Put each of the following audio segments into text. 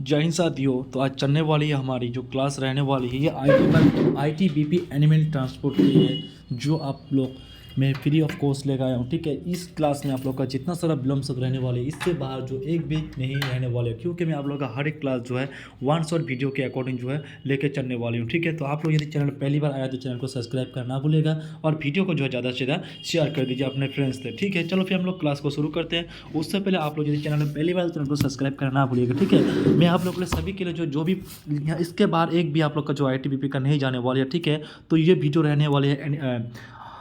जय हिंद साथियों। तो आज चलने वाली है हमारी जो क्लास रहने वाली है ये I T B P animal transport के लिए, जो आप लोग मैं फ्री ऑफ कॉस्ट लेकर आया हूँ। ठीक है, इस क्लास में आप लोग का जितना सारा विलम्ब सब रहने वाले इससे बाहर जो एक भी नहीं रहने वाले, क्योंकि मैं आप लोग का हर एक क्लास जो है वन शॉट वीडियो के अकॉर्डिंग जो है लेके चलने वाली हूँ। ठीक है, तो आप लोग यदि चैनल पहली बार आया तो चैनल को सब्सक्राइब करना भूलेगा और वीडियो को जो है ज़्यादा से ज़्यादा शेयर कर दीजिए अपने फ्रेंड्स से। ठीक है, चलो फिर हम लोग क्लास को शुरू करते हैं। उससे पहले आप लोग यदि चैनल में पहली बार चैनल को सब्सक्राइब करना भूलिएगा। ठीक है, मैं आप लोग के लिए सभी के लिए जो भी इसके बाहर एक भी आप लोग का जो आई टी बी पी का नहीं जाने वाली है। ठीक है, तो ये वीडियो रहने वाली है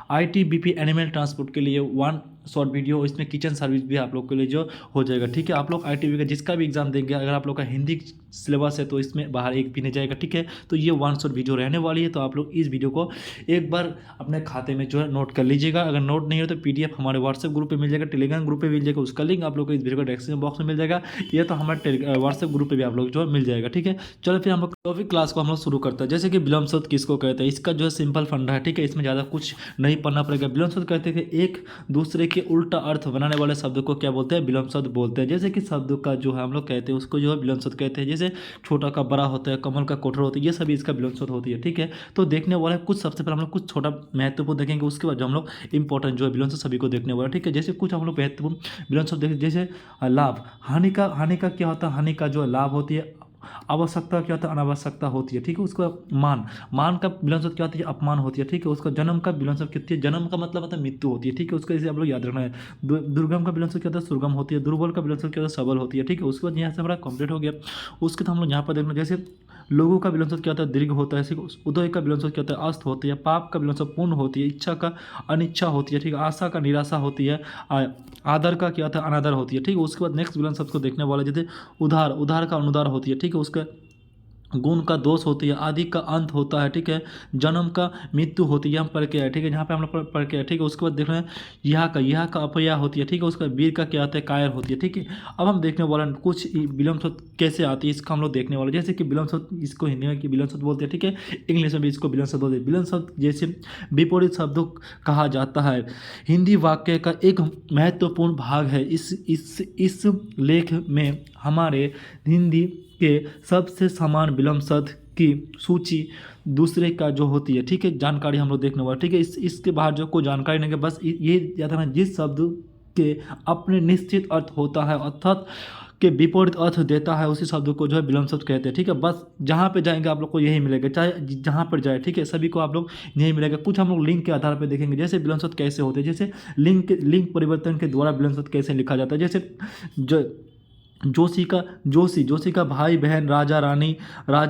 I T B P animal transport के लिए वन शॉर्ट वीडियो। इसमें किचन सर्विस भी आप लोग के लिए जो हो जाएगा। ठीक है, आप लोग आई टी बी का जिसका भी एग्जाम देंगे, अगर आप लोग का हिंदी सिलेबस है तो इसमें बाहर एक भी नहीं जाएगा। ठीक है, तो ये वन शॉर्ट वीडियो रहने वाली है। तो आप लोग इस वीडियो को एक बार अपने खाते में जो है नोट कर लीजिएगा। अगर नोट नहीं हो तो PDF हमारे व्हाट्सएप ग्रुप पे मिल जाएगा, टेलीग्राम ग्रुप पे मिल जाएगा। उसका लिंक आप लोग को इस वीडियो का डिस्क्रिप्शन बॉक्स में मिल जाएगा। ये तो हमारे व्हाट्सएप ग्रुप पे भी आप लोग जो मिल जाएगा। ठीक है, चलो फिर हम लोग टॉपिक क्लास को हम लोग शुरू करते हैं। जैसे कि विलंब शब्द किसको कहते हैं, इसका जो है सिंपल फंडा है। ठीक है, इसमें ज़्यादा कुछ नहीं पढ़ना पड़ेगा। विलंब शब्द कहते हैं कि एक दूसरे के उल्टा अर्थ बनाने वाले शब्द को क्या बोलते हैं, विलंब शब्द बोलते हैं। जैसे कि शब्द का जो है हम लोग कहते हैं उसको जो है विलंब शब्द कहते हैं। जैसे छोटा का बड़ा होता है, कमल का कोठर होता है, ये सभी इसका विलंब शब्द होती है। ठीक है, तो देखने वाले कुछ सबसे पहले हम लोग कुछ छोटा महत्वपूर्ण देखेंगे, उसके बाद जो हम लोग इंपॉर्टेंट जो है विलंब शब्द सभी को देखने वाला। ठीक है, जैसे कुछ हम लोग महत्वपूर्ण विलंब शब्द देखें। जैसे लाभ, हानि का क्या होता है, हानि का जो है लाभ होती है। आवश्यकता क्या होता है, अनावश्यकता होती है। ठीक है, उसका मान का विलंब शब्द क्या होती है, अपमान होती है। ठीक है, उसका जन्म का विलंब शब्द कितनी है, जन्म का मतलब होता है मृत्यु होती है। ठीक है, उसका इसे आप लोग याद रखना है। दुर्गम का विलंब शब्द क्या होता है, सुर्गम होती है। दुर्बल का विलंब शब्द क्या होता है, सबल होती है। ठीक है, उसके बाद यहाँ से हमारा कंप्लीट हो गया। उसके तो हम लोग यहाँ पर देखना, जैसे लोगों का विलंब शब्द क्या होता है, दीर्घ होता है। उदय का विलंब शब्द क्या होता है, अस्त होती है। पाप का विलंब शब्द पूर्ण होती है। इच्छा का अनिच्छा होती है। ठीक है, आशा का निराशा होती है। आदर का क्या होता है, अनादर होती है। ठीक है, उसके बाद नेक्स्ट विलंब शब्द को देखने वाला, जैसे उधार का अनुदार होती है। ठीक है, उसका गुण का दोष होती है। आदि का अंत होता है। ठीक है, जन्म का मृत्यु होती है, यहाँ पढ़ के है। ठीक है, यहाँ पे हम लोग पढ़ के है। ठीक है, उसके बाद देख रहे हैं यह का अपया होती है। ठीक है, उसका वीर का क्या आता है, कायर होती है। ठीक है, अब हम देखने वाला कुछ विलंब शब्द कैसे आती है, इसका हम लोग देखने वाले। जैसे कि विलंब शब्द, इसको हिंदी में विलंब शब्द बोलते हैं। ठीक है, इंग्लिश में भी इसको विलंब शब्द बोलते हैं। विलंब शब्द जैसे विपरीत शब्दों कहा जाता है। हिंदी वाक्य का एक महत्वपूर्ण भाग है। इस लेख में हमारे हिंदी के सबसे समान विलंब शब्द की सूची दूसरे का जो होती है। ठीक है, जानकारी हम लोग देखने वाले। ठीक है, इसके बाहर जो कोई जानकारी नहीं है, बस ये याद रखना, जिस शब्द के अपने निश्चित अर्थ होता है अर्थात के विपरीत अर्थ देता है, उसी शब्द को जो है विलंब शब्द कहते हैं। ठीक है, बस जहाँ पे जाएंगे आप लोग को यही मिलेगा, चाहे जहाँ पर जाए। ठीक है, सभी को आप लोग यही मिलेगा। कुछ हम लोग लिंक के आधार पर देखेंगे, जैसे विलंब शब्द कैसे होते हैं। जैसे लिंक परिवर्तन के द्वारा विलंब शब्द कैसे लिखा जाता है। जैसे जो जोशी का भाई बहन, राजा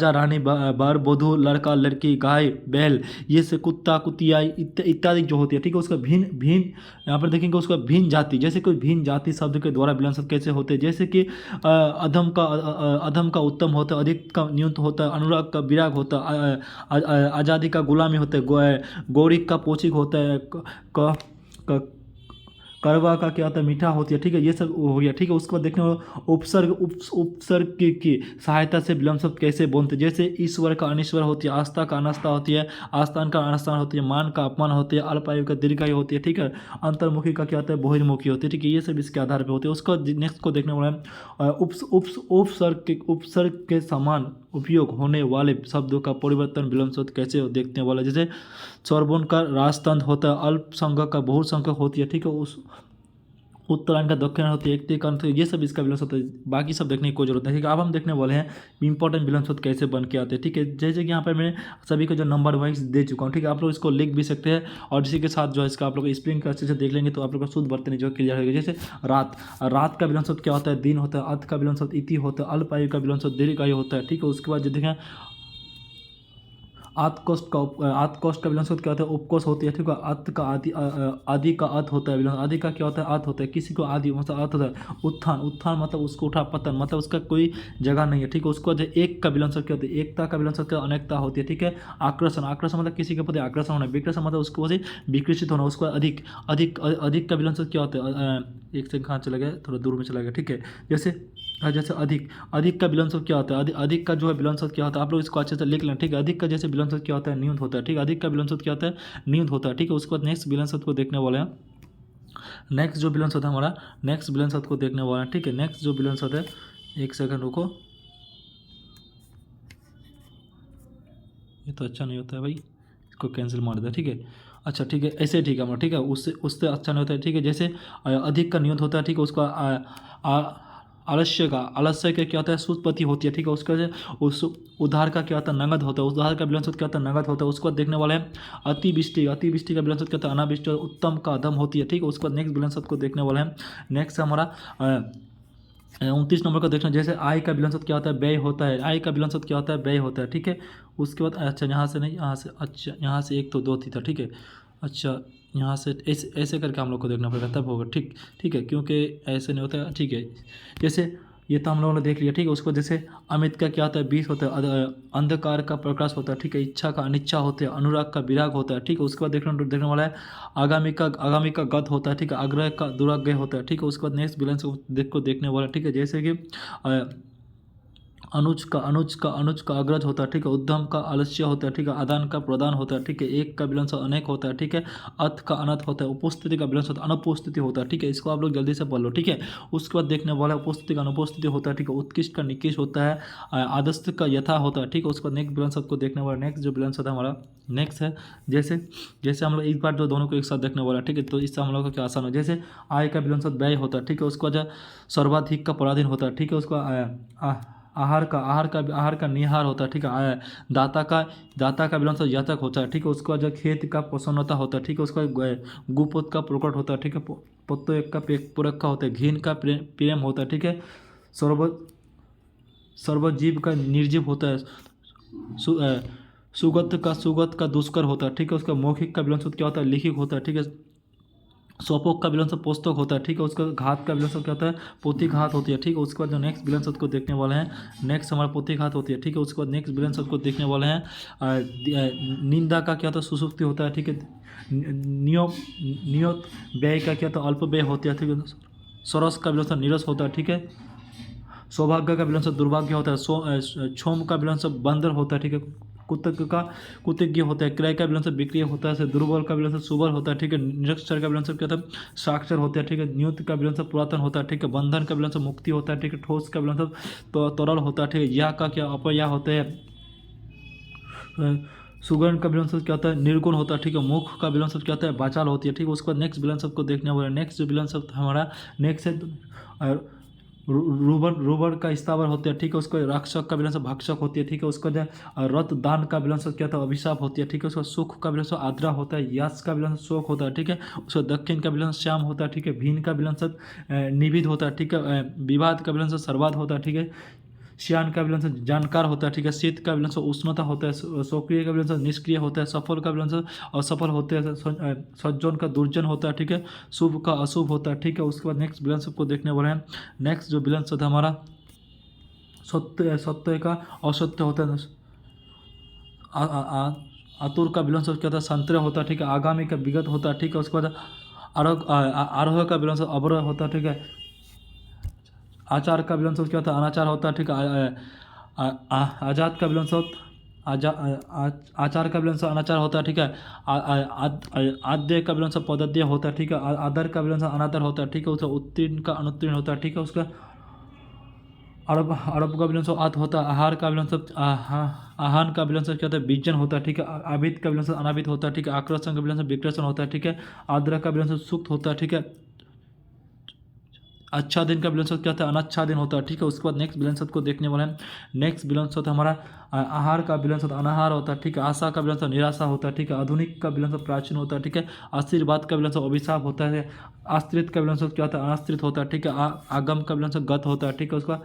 रानी, बर वधू, लड़का लड़की, गाय बैल, ये से कुत्ता कुतिया इत्यादि जो होती है। ठीक है, उसका भिन्न यहाँ पर देखेंगे, उसका भिन्न जाति। जैसे कोई भिन्न जाति शब्द के द्वारा विलंब शब्द कैसे होते हैं। जैसे कि अधम का उत्तम होता है, अधिक का न्यूनतम होता है, अनुराग का विराग होता है, आज़ादी का गुलामी होता है, गौरिक का पोचिक होता है, करवा का क्या होता है, मीठा होती है। ठीक है, ये सब हो गया। ठीक है, उसके बाद देखने उपसर्ग की सहायता से विलंब शब्द कैसे बोलते हैं। जैसे ईश्वर का अनिश्वर होती है, आस्था का अनास्था होती है, आस्थान का अनास्थान होती है, मान का अपमान होती है, अल्पायु का दीर्घायु होती है। ठीक है, अंतर्मुखी का क्या होता है, बहिर्मुखी होती है। ठीक है, ये सब इसके आधार पर होते हैं। उसका नेक्स्ट को देखने वाला है उपसर्ग के समान उपयोग होने वाले शब्दों का परिवर्तन विलंब शब्द कैसे देखने वाला। जैसे स्वर्वर्ण का राजतंत्र होता है, अल्पसंख्यक का बहुसंख्यक होती है। ठीक है, उस उत्तरायण का दक्षिण होती है, एक अंत, ये सब इसका विलंब शब्द है। बाकी सब देखने की कोई जरूरत नहीं। ठीक है, अब हम देखने वाले हैं इंपॉर्टेंट विलंब शब्द कैसे बन के आते हैं। ठीक है, जैसे कि यहाँ पर मैं सभी को जो नंबर वाइज दे चुका हूँ। ठीक है, आप लोग इसको लिख भी सकते हैं और इसी के साथ जो है इसका आप लोग स्पेलिंग का अच्छे से देख लेंगे तो आप लोग का शुद्ध वर्तनी जो क्लियर होगा। जैसे रात का विलंब शब्द क्या होता है, दिन होता है। अर्थ का विलंब शब्द इति होता है। अल्पायु का विलंब शब्द दीर्घायु होता है। ठीक है, उसके बाद जो देखें आत्कोष्ठ का विलंब शब्द क्या होता है, उपकोष होती है। ठीक है, अर्थ का आदि का अर्थ होता है। विलंब आदि का क्या होता है, अर्थ होता है। किसी को आदि मतलब अर्थ होता है। उत्थान मतलब उसको उठा, पतन मतलब उसका कोई जगह नहीं है। ठीक है, उसको जो एक का विलंब शब्द क्या होता है, एकता का विलंब शब्द क्या, अनेकता होती है। ठीक है, आकर्षण मतलब किसी के प्रति आकर्षण होना। विकर्षण मतलब उसको वजह विकसित होना। उसको अधिक का विलंब शब्द क्या होता है, एक से कहाँ चला गया, थोड़ा दूर में चला गया। ठीक है, जैसे अधिक का विलंब शब्द क्या होता है, अधिक का जो है विलंब शब्द क्या होता है, आप लोग इसको अच्छे से लिख लें। ठीक है, अधिक का जैसे विलंब शब्द क्या होता है, न्यून होता है। ठीक है, अधिक का विलंब शब्द क्या होता है, न्यून होता है। ठीक है, उसके बाद नेक्स्ट विलंब शब्द को देखने वाले हैं। नेक्स्ट जो विलंब शब्द है हमारा, नेक्स्ट विलंब शब्द को देखने वाले हैं। ठीक है, नेक्स्ट जो विलंब शब्द है, एक सेकंड रुको। ये तो अच्छा नहीं होता है भाई, इसको कैंसिल मार देता है, ठीक है। अच्छा ठीक है, ऐसे ठीक है हमारा, ठीक है, उससे उससे अच्छा नहीं होता है, ठीक है। जैसे अधिक का नियत होता है, ठीक है, उसका आलस्य का क्या होता है, सुत्पत्ति होती है, ठीक है। उसका जो उस उधार का क्या होता है, नगद होता है, उधार का विलंब क्या होता है, नगद होता है। उसको देखने वाले हैं अतिवृष्टि, अतिवृष्टि का विलंब क्या होता है, अनावृष्टि, उत्तम का अधम होती है, ठीक है। उसके बाद नेक्स्ट विलंब को देखने वाले हैं। नेक्स्ट हमारा 29 नंबर का देखना, जैसे आय का विलंब क्या होता है, व्यय होता है, आय का विलंब क्या होता है, व्यय होता है, ठीक है। उसके बाद अच्छा यहाँ से नहीं, यहाँ से, अच्छा यहाँ से एक तो दो थी था, ठीक है। अच्छा यहाँ से ऐसे ऐसे करके हम लोग को देखना पड़ेगा, तब होगा, ठीक, ठीक है, क्योंकि ऐसे नहीं होता है, ठीक है। जैसे ये तो हम लोगों ने देख लिया, ठीक है। उसको जैसे अमित का क्या होता है, बीस होता है, अंधकार का प्रकाश होता है, ठीक है। इच्छा का अनिच्छा होता है, अनुराग का विराग होता है, ठीक है। उसके बाद देखने वाला है आगामी का गत होता है, ठीक है। आग्रह का दुराग्रह होता है, ठीक है। उसके बाद नेक्स्ट बैलेंस को देखने वाला है, ठीक है। जैसे कि अनुज का अग्रज होता है, ठीक है। उद्यम का आलस्य होता है, ठीक है। आदान का प्रदान होता है, ठीक है। एक का विलंब अनेक होता है, ठीक है। अथ का अनथ होता है। उपस्थिति का विलंब अनुपस्थिति होता है, ठीक है। इसको आप लोग जल्दी से पढ़ लो, ठीक है। उसके बाद देखने वाला है उपस्थिति का अनुपस्थिति होता है, ठीक है। उत्कृष्ट का निकृष्ट होता है, आदस्त का यथा होता है, ठीक है। उसके बाद नेक्स्ट विलंब को देखने वाला, नेक्स्ट जो विलंब है हमारा नेक्स्ट है, जैसे जैसे हम लोग एक बार जो दोनों को एक साथ देखने वाला, ठीक है। तो इससे हम लोग का क्या आसान हो, जैसे आय का विलंब व्यय होता है, ठीक है। उसके बाद सर्वाधिक का पराधीन होता है, ठीक है। उसका आहार का निहार होता है, ठीक है। दाता का विलंब यातक होता है, ठीक है। उसके बाद जो खेत का प्रसन्नता होता है, ठीक है। उसका गुपोत का प्रकट होता है, ठीक है। पत्तो एक का पूरक का होता है, घीन का प्रेम होता है, ठीक है। सर्व सर्वजीव का निर्जीव होता है, सुगत का दुष्कर होता है, ठीक है। उसका मौखिक का विलंब क्या होता है, लिखित होता है, ठीक है। सोपोक का विलंब पुस्तक होता है, ठीक है। उसका घात का विलंब क्या होता है, पोथी घात होती है, ठीक है। उसके बाद जो नेक्स्ट विलंब को देखने वाले हैं, नेक्स्ट हमारा पोथी घात होती है, ठीक है। उसके बाद नेक्स्ट विलंब को देखने वाले हैं निंदा का क्या होता है, सुसुप्ति होता है, ठीक है। नियत व्यय का क्या होता है, अल्प व्यय होता है, ठीक है। सरस का विलंब नीरस होता है, ठीक है। सौभाग्य का विलंब दुर्भाग्य होता है। क्षोम का विलंब बंदर होता है, ठीक है। कुतज्ञ होता है। क्रय का विलंब बिक्री होता है। दुर्बल का विलंब सुबल होता है, ठीक है। निरक्षर का विलंब क्या होता है, साक्षर होता है, ठीक है। नियुक्त का विलंब पुरातन होता है, ठीक है। बंधन का विलंब मुक्ति होता है, ठीक है। ठोस का विलंब तो तरल होता है, ठीक है। या का क्या अपया होता है। सुगर्ण का विलंब क्या होता है, निर्गुण होता है, ठीक है। मुख का विलंब क्या होता है, बाचाल होती है, ठीक है। उसके बाद नेक्स्ट विलंब को देखने वाला, नेक्स्ट जो विलंब हमारा नेक्स्ट है रूबर का स्थावर होता है, ठीक है। उसको रक्षक का विलंब भक्षक होती है, ठीक है। उसका जो रत दान का विलंब क्या होता है, अभिशाप होती है, ठीक है। उसका सुख का विलंब आद्रा होता है। यश का विलंब शोक होता है, ठीक है। उसका दक्षिण का विलंब श्याम होता है, ठीक है। भीन का विलंब निविध होता है, ठीक है। विवाद का विलंब सर्वाद होता है, ठीक है। श्यान का विलंब जानकार होता है, ठीक है। शीत का विलंब उष्णता होता है। सक्रिय का विलंब निष्क्रिय होता है। सफल का विलंब असफल होते हैं। सज्जन का दुर्जन होता है, ठीक है। शुभ का अशुभ होता है, ठीक है। उसके बाद नेक्स्ट विलंब को देखने वाले हैं। नेक्स्ट जो विलंब है हमारा सत्य का असत्य होता है। आतुर का विलंब क्या होता है, संतरे होता है, ठीक है। आगामी का विगत होता है, ठीक है। उसके बाद आरोह का विलंब अवरोह होता है, ठीक है। आचार का विलंब क्या होता है, अनाचार होता है, ठीक है। आजाद का विलंब आचार का विलंब अनाचार होता है, ठीक है। आद्य का विलंब पदद्य होता है, ठीक है। आदर का विलंब अनादर होता है, ठीक है। उसका उत्तीर्ण का अनुत्तीर्ण होता है, ठीक है। उसका अरब का विलंब आत होता है। आहार का विलंब आहान का विलंब क्या होता है, बीजन होता है, ठीक है। आबिद का विलंब अनाबिद होता है, ठीक है। आकर्षण का विलंब विकर्षण होता है, ठीक है। आद्र का विलंब सुक्त होता है, ठीक है। अच्छा दिन का विलंब क्या होता है, अनच्छा दिन होता है, ठीक है। उसके बाद नेक्स्ट विलंब को देखने वाले हैं। नेक्स्ट विलंब होता है हमारा आहार का विलंब अनाहार होता है, ठीक है। आशा का विलंब निराशा होता है, ठीक है। आधुनिक का विलंब प्राचीन होता है, ठीक है। आशीर्वाद का विलंब अभिशाप होता है। आश्रित का विलंब क्या होता है, अनाश्रित होता है, ठीक है। आगम का विलंब गत होता है, ठीक है। उसका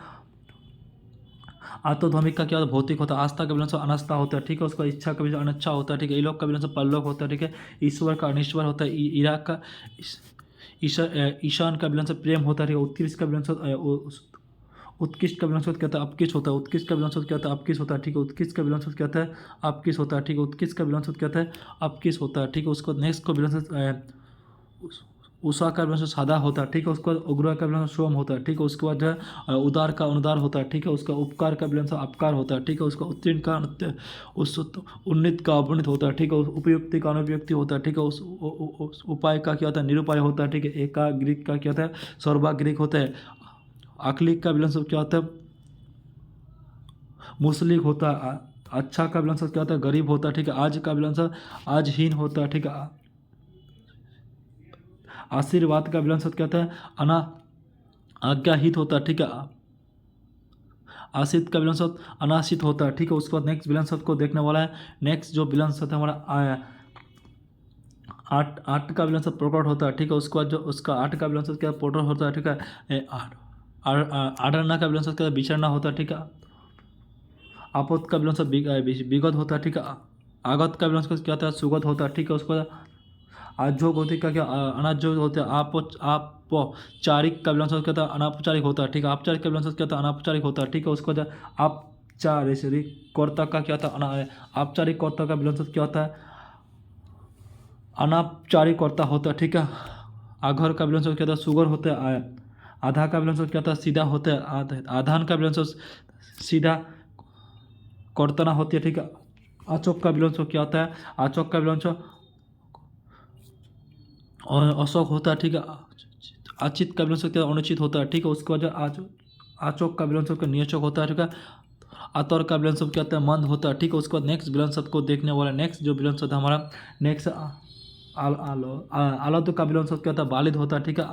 आत्मध्वमिक का क्या होता है, भौतिक होता है। आस्था का विलंब अनास्था होता है, ठीक है। उसका इच्छा का विलंब अनिच्छा होता है, ठीक है। इलोक का विलंब परलोक होता है, ठीक है। ईश्वर का अनिश्वर होता है। ईरा का ईशान का विलंब प्रेम होता है, ठीक है। उत्कृष्ट का विलंब उत्कृष्ट का विलंब क्या होता है, अपकिश होता है। उत्कृष्ट का विलंब क्या होता है, अपकिश होता है, ठीक है। उत्कृष्ट का विलंब क्या होता है, अपकिश होता है, ठीक है। उत्कृष्ट का विलंब क्या होता है, अपकिश होता है, ठीक है। उसको नेक्स्ट को विलंब उषा का विलंब सादा होता है, ठीक है। उसके बाद उग्र का विलंब सोम होता है, ठीक है। उसके बाद जो है उदार का अनुदार होता है, ठीक है। उसका उपकार का विलंब अपकार होता है, ठीक है। उसका उत्तीर्ण का उस उन्नीत का अवनीत होता है, ठीक है। उपयुक्ति का अनुपयुक्ति होता है, ठीक है। उस उपाय का क्या होता है, निरुपाय होता है, ठीक है। एकाग्रिक का क्या होता है, सर्वाग्रिक होता है। अक्लिक का विलंब क्या होता है, मुसलिक होता है। अच्छा का विलंब शब्द क्या होता है? गरीब होता है, ठीक है। आज का विलंब शब्द आजहीन होता है, ठीक है। आशीर्वाद का विलंब शब्द क्या होता है? अना आज्ञाहित होता है, ठीक है। आशित का विलंब शब्द अनाशित होता है, ठीक है। उसके बाद नेक्स्ट विलंब शब्द को देखने वाला है। नेक्स्ट जो विलंब शब्द है हमारा आठ आठ का विलंब शब्द प्रकट होता है, ठीक है। उसके बाद जो उसका आठ का विलंब शब्द क्या प्रकट होता है, ठीक है। आड़ना का विलंब शब्द क्या विचरना होता है, ठीक है। आपद का विलंब शब्द विगत होता है, ठीक है। आगत का विलंब शब्द क्या होता है? सुगत होता है, ठीक है। उसके बाद आजोग होती है क्या अनाजोग होते हैं। आपचारिक का विलंब शब्द क्या होता है? अनौपचारिक होता है, ठीक है। औपचारिक का विलंब शब्द क्या होता है? अनौपचारिक होता है, ठीक है। उसको औपचारिक कर्ता का क्या होता है? औपचारिक कर्ता का विलंब शब्द क्या होता है? अनौपचारिक कर्ता होता है, ठीक है। आघर का विलंब शब्द क्या होता है? सुगर होता है। आधा का विलंब शब्द क्या होता है? सीधा होता है। आधान का विलंब शब्द सीधा कर्तना होती है, ठीक है। अचोक का विलंब शब्द क्या होता है? आचोक का विलंब शब्द और अशोक होता है, ठीक है। अचित का विलंब शब्द क्या अनुचित होता है, ठीक है। उसके बाद आचोक का विलंब शब्द नियोचक होता है, ठीक है। आतर का विलंब शब्द क्या होता है? मंद होता है, ठीक है। उसके बाद नेक्स्ट विलंब शब्द को देखने वाला नेक्स्ट जो विलंब शब्द हमारा नेक्स्ट आलद का विलंब शब्द क्या होता है? बालिद होता है, ठीक है।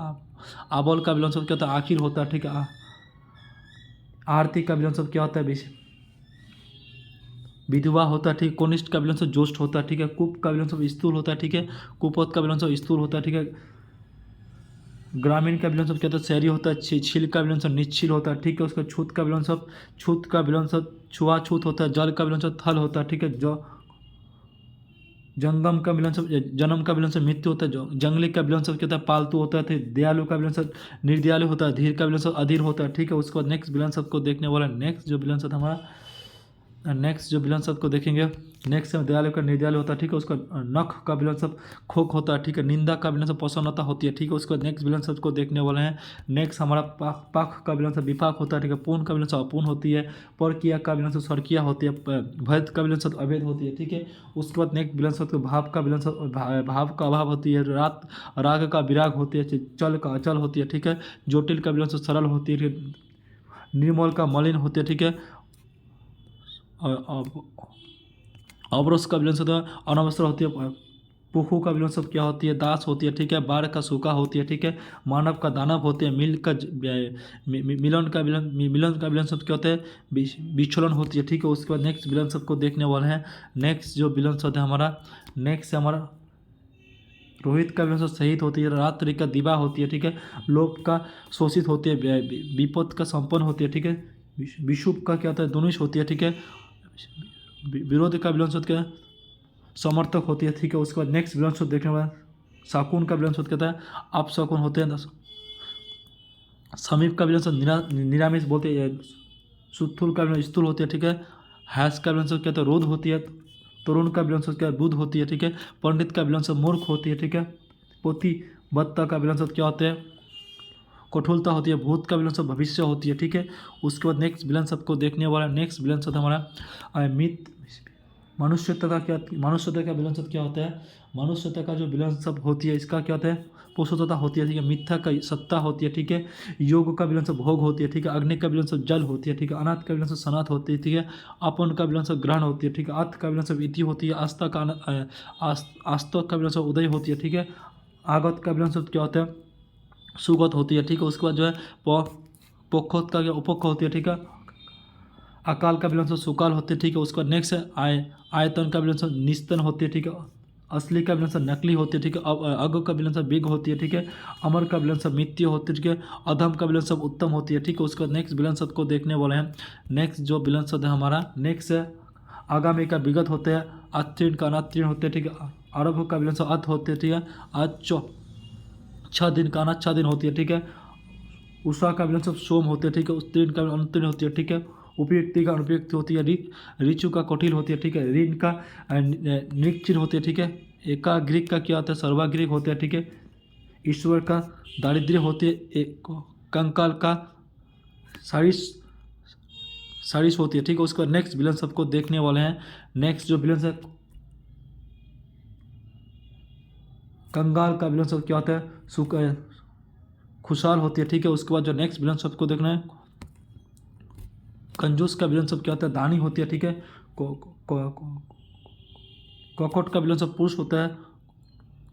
आबोल का विलंब शब्द क्या होता है? आखिर होता है, ठीक है। आरती का विलंब शब्द क्या होता है? विधवा होता है, ठीक है। कनिष्ठ का विलंब शब्द ज्येष्ठ होता है, ठीक है। कुप का विलंब शब्द स्थूल होता है, ठीक है। कुपथ का विलंब शब्द स्थूल होता है, ठीक है। ग्रामीण का विलंब शब्द क्या होता है? शहरी होता है। छील का विलंब शब्द निश्चिल होता है, ठीक है। उसका छूत का विलंब शब्द छूत का विलंब शब्द छुआछूत होता है। जल का विलंब शब्द थल होता है, ठीक है। जो जंगम का विलंब शब्द जन्म का विलंब शब्द मृत्यु होता है। जो जंगली का विलंब शब्द क्या होता है? पालतू होता है। दयालु का विलंब शब्द निर्दयालु होता है। धीर का विलंब शब्द अधीर होता है, ठीक है। उसके बाद नेक्स्ट विलंब शब्द को देखने वाला नेक्स्ट जो विलंब शब्द हमारा नेक्स्ट जो विलंब शब्द को देखेंगे। नेक्स्ट में दयालु का निर्दयालु होता है, ठीक है। उसका नख का विलंब शब्द खोक होता है, ठीक है। निंदा का विलंब शब्द प्रसन्नता होती है, ठीक है। उसके बाद नेक्स्ट विलंब शब्द को देखने वाले हैं। नेक्स्ट हमारा पाख का विलंब शब्द विपाक होता है, ठीक है। पूर्ण का विलंब शब्द अपूर्ण होती है। परकिया का विलंब शब्द स्वर्किया होती है। भैद का विलंब शब्द अभेद होती है, ठीक है। उसके बाद नेक्स्ट विलंब शब्द भाव का विलंब शब्द भाव का अभाव होती है। राग का विराग होती है। चल का अचल होती है, ठीक है। जोटिल का विलंब शब्द सरल होती है। निर्मल का मलिन होती है, ठीक है। अवरस का विलंब शब्द अनवस्त्र होती है। पुखु का विलंब शब्द क्या होती है? दास होती है, ठीक है। बाढ़ का सूखा होती है, ठीक है। मानव का दानव होती है। मिलन का विलंब शब्द क्या होता है? विचलन होती है, ठीक है। उसके बाद नेक्स्ट विलंब शब्द को देखने वाले हैं। नेक्स्ट जो विलंब शब्द है हमारा नेक्स्ट है हमारा रोहित का विलंब शब्द शहीद होती है। रात्रि का दिवा होती है, ठीक है। लोभ का शोषित होती है। विपद का संपन्न होती है, ठीक है। विषुप का क्या होता है? दुनिश होती है, ठीक है। विरोध का विलंब शब्द क्या है? समर्थक होती है, ठीक है। उसके बाद नेक्स्ट विलंब शब्द देखने वाला शाकुन का विलंब शब्द कहता है अपशकुन होते हैं। समीप का विलंब शब्द निरामिष बोलते हैं। सुथुल का विलंब स्थूल होती है, ठीक है। हैस का विलंब शब्द कहते हैं रोध होती है। तरुण का विलंब शब्द क्या है? बुध होती है, ठीक है। पंडित का विलंब शब्द मूर्ख होती है, ठीक है। पोती बत्ता का विलंब शब्द क्या होते हैं? कठोरता होती है। भूत का विलंब शब्द भविष्य होती है, ठीक है। उसके बाद नेक्स्ट विलंब शब्द को देखने वाला नेक्स्ट विलंब शब्द हमारा मित मनुष्यता का विलंब शब्द क्या होता है? मनुष्यता का जो विलंब शब्द होती है इसका क्या होता है? पोषुतता होती है, ठीक है। मिथ्या का सत्ता होती है, ठीक है। योग का विलंब शब्द भोग होती है, ठीक है। अग्नि का विलंब शब्द जल होती है, ठीक है। अनाथ का विलंब शब्द सनात होती है, ठीक है। अपन का विलंब शब्द ग्रहण होती है, ठीक है। अर्थ का विलंब शब्द इति होती है। आस्था का आस्था का विलंब शब्द उदय होती है, ठीक है। आगत का विलंब शब्द क्या होता है? सुगत होती है, ठीक है। उसके बाद जो है पोखोत का क्या उपक होती है, ठीक है। अकाल का विलंब शब्द सुकाल होते हैं, ठीक है। उसके बाद नेक्स्ट है आयतन का विलंब शब्द निस्तन होती है, ठीक है। असली का विलंब शब्द नकली होती है, ठीक है। अग का विलंब शब्द बिग होती है, ठीक है। अमर का विलंब शब्द मित्य होती है, ठीक है। अधम का विलंब शब्द उत्तम होती है, ठीक है। उसके बाद नेक्स्ट विलंब शब्द को देखने वाले हैं। नेक्स्ट जो विलंब शब्द है हमारा नेक्स्ट है आगामी का विगत होते हैं। अतीर्ण का अनातीर्ण होते हैं, ठीक है। आरभ का विलंब शब्द अत होते हैं, ठीक है। आज 6 दिन का अनाथ 6 दिन होती है, ठीक है। उषा का विलंब शब्द सोम होते हैं, ठीक है। उत्तीर्ण का अनुत्तीर्ण होती है, ठीक है। उपयुक्ति का अनुपयुक्त होती है। ऋचु का कठिन होती है, ठीक है। ऋण का नृचिर होती है, ठीक है। एकाग्रिक का क्या होता है? सर्वाग्रिक होते हैं, ठीक है। ईश्वर का दारिद्र्य होती है। कंकाल का सारिस सारिस होती है, ठीक है। उसके बाद नेक्स्ट विलंब शब्द को देखने वाले हैं। नेक्स्ट जो विलंब है कंगाल का विलंब शब्द क्या होता है? खुशहाल होती है, ठीक है। उसके बाद जो नेक्स्ट विलंब शब्द को देखना है कंजूस का विलंब शब्द क्या होता है? दानी होती है, ठीक है। ककोट का विलोम शब्द पुरुष होता है।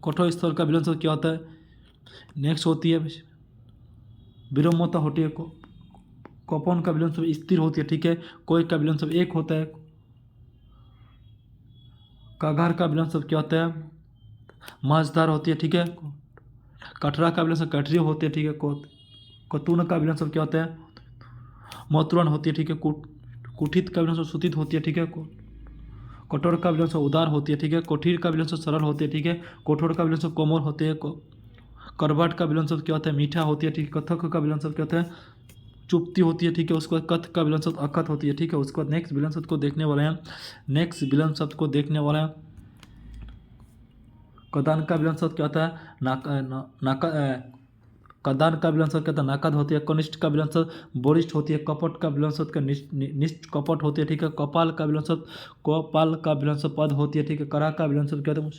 कठोर स्थल का विलोम शब्द क्या होता है? नेक्स्ट होती है विलोमता होती है। कौपन का विलोम शब्द स्थिर होती है, ठीक है। कोई का विलोम शब्द एक होता है। कागार का विलोम शब्द क्या होता है? माछधार होती है, ठीक है। कटरा का विलोम शब्द कटरी होती है, ठीक है। कतून का विलोम शब्द क्या होता है? मोतुरन होती है, ठीक है। कुठित का विलोम शब्द सुतित होती है, ठीक है। कठोर का विलोम शब्द उदार होती है, ठीक है। कोठीर का विलोम शब्द सरल होती है, ठीक है। कोठोर का विलोम शब्द कोमल होते हैं। करवाट का विलोम शब्द क्या होता है? मीठा होती है, ठीक है। कथक का विलोम शब्द क्या होता है? चुपती होती है, ठीक है। उसके बाद कथ का विलोम शब्द अकथ होती है, ठीक है। उसके बाद नेक्स्ट विलोम शब्द को देखने वाले हैं। नेक्स्ट विलोम शब्द को देखने वाले हैं। कदान का विलोम शब्द क्या होता है? कदान का विलोम शब्द क्या होता है? नाकद होती है। कनिष्ठ का विलोम शब्द बोरिष्ठ होती है। कपट का विलोम शब्द का निष्ठ कपट होती है, ठीक है। कपाल का विलोम शब्द कपाल का विलोम शब्द पद होती है, ठीक है। करा का विलोम शब्द क्या होता है?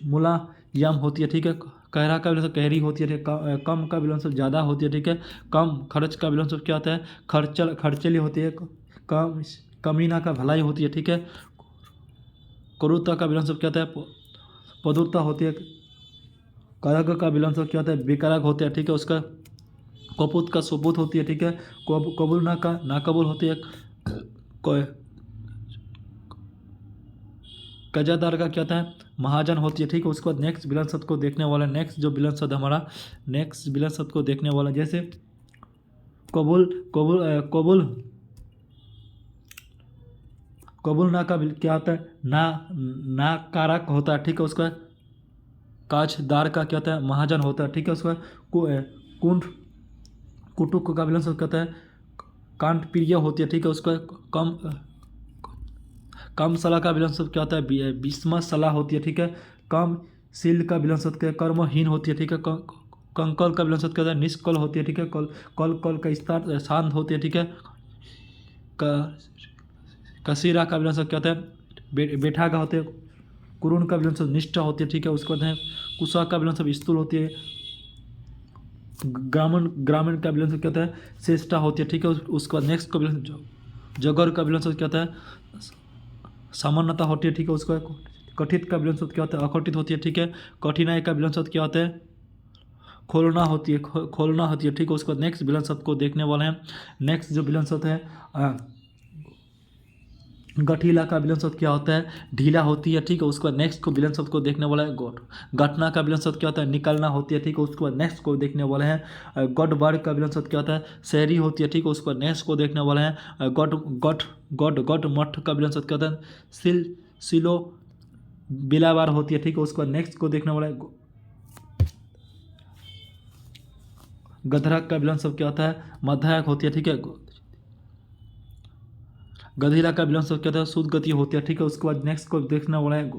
मुलायम होती है, ठीक है। कहरा का विलोम शब्द कहरी होती है, ठीक है। कम का विलोम शब्द ज़्यादा होती है, ठीक है। कम खर्च का विलोम शब्द क्या होता है? खर्चली होती है। कमीना का भलाई होती है, ठीक है। क्रूरता का विलोम शब्द क्या होता है? पदुरता होती है। कारक का विलोम शब्द क्या होता है? बेकारक होता है, ठीक है। उसका कपूत का सुबूत होती है, ठीक है। कबूल ना का नाकबूल होती है। कजादार का क्या होता है? महाजन होती है, ठीक है। उसके बाद नेक्स्ट विलोम शब्द को देखने वाला। नेक्स्ट जो विलोम शब्द हमारा नेक्स्ट विलोम शब्द को देखने वाला, जैसे कबूल कबूल कबूल कबूल ना का क्या होता है? ना कारक होता है, ठीक है। उसका काजदार का क्या होता है? महाजन होता है, ठीक है। उसका कुंठ कुटुक का विलोम शब्द क्या होता है? कांट प्रिय होती है, ठीक है। उसका कम सलाह का विलोम शब्द क्या होता है? विस्म सलाह होती है, ठीक है। कम शील का विलोम शब्द क्या है? कर्महीन होती है, ठीक है। कंकल का विलोम शब्द क्या होता है? निष्कल होती है, ठीक है। कल का विस्तार शांत होती है, ठीक है। कसीरा का विलोम शब्द क्या होता है? बैठा का होते हैं। कुरुन का विलोम शब्द निष्ठा होती है, ठीक है। उसके बाद है कुशा का विलोम शब्द स्थूल होती है। ग्रामीण का विलोम शब्द क्या होता है? श्रेष्ठा होती है, ठीक है। उसके बाद नेक्स्ट का विलोम जगर का विलोम शब्द क्या होता है? सामान्यता होती है, ठीक है। उसका कठित का विलोम शब्द क्या होता है? अकठित होती है, ठीक है। कठिनाई का विलोम शब्द क्या होता है? खोलना होती है, खोलना होती है, ठीक है। उसके बाद नेक्स्ट विलोम शब्द को देखने वाले हैं। नेक्स्ट जो विलोम शब्द है गठीला का विलोम शब्द क्या होता है? ढीला होती है, ठीक है। उसके बाद नेक्स्ट को विलोम शब्द को देखने वाला है घटना का विलोम शब्द क्या होता है? निकलना होती है, ठीक है। उसके बाद नेक्स्ट को देखने वाले हैं गढ़ का विलोम शब्द क्या होता है? शहरी होती है, ठीक है। उसके बाद नेक्स्ट को देखने वाले हैं गढ़ मठ का विलोम शब्द क्या होता है? सिलो बिलावार होती है, ठीक है। उसके बाद नेक्स्ट को देखने वाला है गधरा का विलोम शब्द क्या होता है? मध्याह्न होती है, ठीक है। गधीरा का विलोम शब्द क्या होता है? शुद्ध गति होती है, ठीक है। उसके बाद नेक्स्ट को देखने वाला है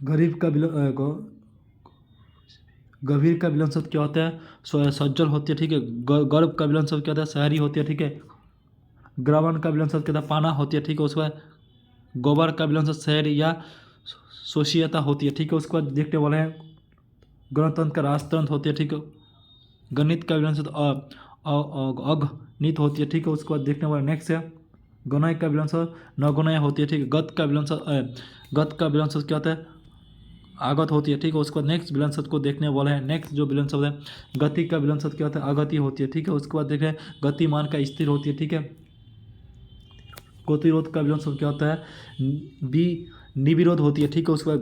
गरीब का गंभीर का विलोम शब्द क्या होता है? सज्जल होती है, ठीक है। गर्भ का विलोम शब्द क्या होता है? शहरी होती है, ठीक है। ग्रामीण का विलोम शब्द क्या होता है? पाना होती है, ठीक है। उसके बाद गोबर का विलोम शब्द शहर या सोशियता होती है, ठीक है। उसके बाद देखने वाले हैं गणतंत्र का राजतंत्र होती है, ठीक है। गणित का विलोम शब्द अगणित होती है, ठीक है। उसके बाद देखने वाला नेक्स्ट है गणय का विलोम शब्द नगुणय होती है, ठीक है। गत का विलोम शब्द क्या होता है? आगत होती है, ठीक है। उसके बाद नेक्स्ट विलोम शब्द को देखने वाले हैं। नेक्स्ट जो विलोम शब्द है गति का विलोम शब्द क्या होता है? अगति होती है, ठीक है। उसके बाद देखें गतिमान का स्थिर होती है, ठीक है। गतिरोध का विलोम शब्द क्या होता है? निविरोध होती है, ठीक है। उसके बाद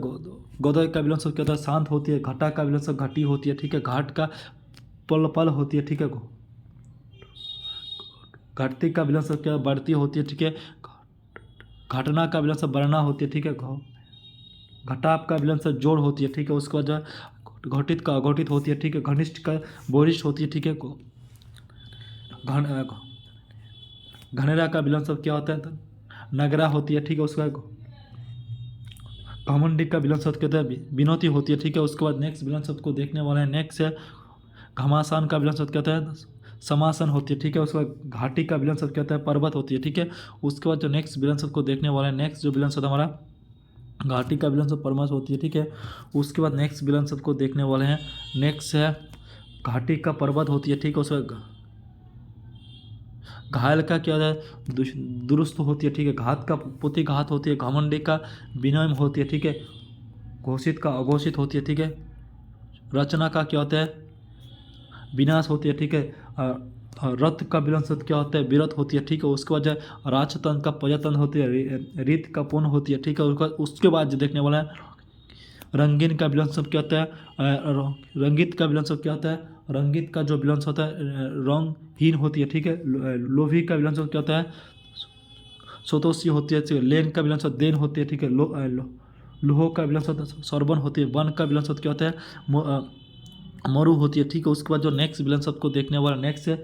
गोदय का विलोम शब्द क्या होता है? शांत होती है। घटा का विलोम शब्द घटी होती है, ठीक है। घाट का पल होती है, ठीक है। घटती का विलोम शब्द क्या बढ़ती होती है, ठीक है। घटना का विलोम शब्द बढ़ना होती है, ठीक है। घटाप का विलोम शब्द जोड़ होती है, ठीक है। उसके बाद जो घटित का अघटित होती है, ठीक है। घनिष्ठ का बोरिष्ठ होती है, ठीक है। घनेरा का विलोम शब्द क्या होता है? नगरा होती है, ठीक है। उसके बाद घमंडी का विलोम शब्द क्या होता है? विनोती होती है, ठीक है। उसके बाद नेक्स्ट विलोम शब्द को देखने वाले हैं। नेक्स्ट है घमासान का विलोम शब्द क्या होता है? समासन होती है, ठीक है। उसके बाद घाटी का विलोम शब्द क्या होता है? पर्वत होती है, ठीक है। उसके बाद जो नेक्स्ट विलोम शब्द को देखने वाले हैं। नेक्स्ट जो विलोम शब्द हमारा घाटी का विलोम शब्द पर्वत होती है, ठीक है। उसके बाद नेक्स्ट विलोम शब्द को देखने वाले हैं। नेक्स्ट है घाटी का पर्वत होती है, ठीक है। उसके बाद घायल का क्या होता है, दुरुस्त होती है, ठीक है। घात का प्रतिघात होती है, घमंडी का विनम्र होती है, ठीक है। घोषित का अघोषित होती है, ठीक है। रचना का क्या होता है, विनाश होती है, ठीक है। रथ का विलंब शब्द क्या होता है, विरत होती है, ठीक है। उसके बाद जो है राजतंत्र का प्रजातंत्र होती है, रीत का पूर्ण होती है, ठीक है। उसके बाद जो देखने वाला है रंगीन का विलंब शब्द क्या होता है, रंगीत का विलंब शब्द क्या होता है, रंगीत का जो विलंब होता है रंगहीन होती है, ठीक है। लोभी का विलंब शब्द क्या होता है, स्वतोषी होती है, ठीक है। लेन का विलंब शब्द देन होती है, ठीक है। लोह का विलंब शब्द सरबन होती है। वन का विलंब शब्द क्या होता है, मरु होती है, ठीक है। उसके बाद जो नेक्स्ट विलंब शब्द को देखने वाला नेक्स्ट है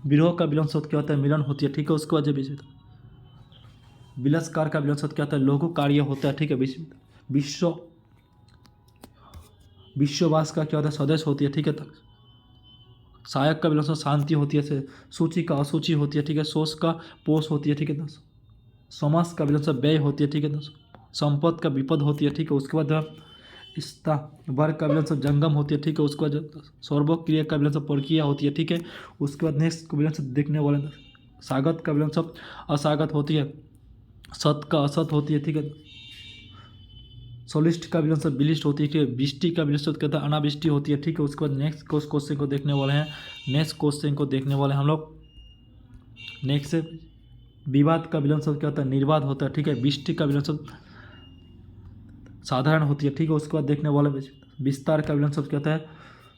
विरोह का विलंब शब्द क्या होता है, मिलन होती है, ठीक है। उसके बाद जो विलसकार का विलंब शब्द क्या होता है, लघु कार्य होता है, ठीक है। विश्व विश्ववास का क्या होता है, सदस्य होती है, ठीक है। सहायक का विलंब शब्द शांति होती है, सूची का असूची होती है, ठीक है। शोष का पोष होती है, ठीक है। समास का विलंब शब्द व्यय होती है, ठीक है। संपद का विपद होती है, ठीक है। उसके बाद स्था वर्ग का विलंब शब्द जंगम होती है, ठीक है। उसके बाद सर्वोक क्रिया का विलंब शब्द प्रक्रिया होती है, ठीक है। उसके बाद नेक्स्ट विलंब शब्द देखने वाले सागत का विलंब शब्द असागत होती है, सत का असत होती है, ठीक है। सोलिस्ट का विलंब शब्द बिलिस्ट होती है, ठीक है। बिष्टि का विलंब शब्द कहता है अनावृष्टि होती है, ठीक है। उसके बाद नेक्स्ट क्वेश्चन को देखने वाले हैं, नेक्स्ट क्वेश्चन को देखने वाले हैं हम लोग। नेक्स्ट है विवाद का विलंब शब्द क्या होता है, निर्वाद होता है, ठीक है। बिष्टि का विलंब शब्द साधारण होती है, ठीक है। उसके बाद देखने वाले विस्तार का विलंब शब्द क्या होता है,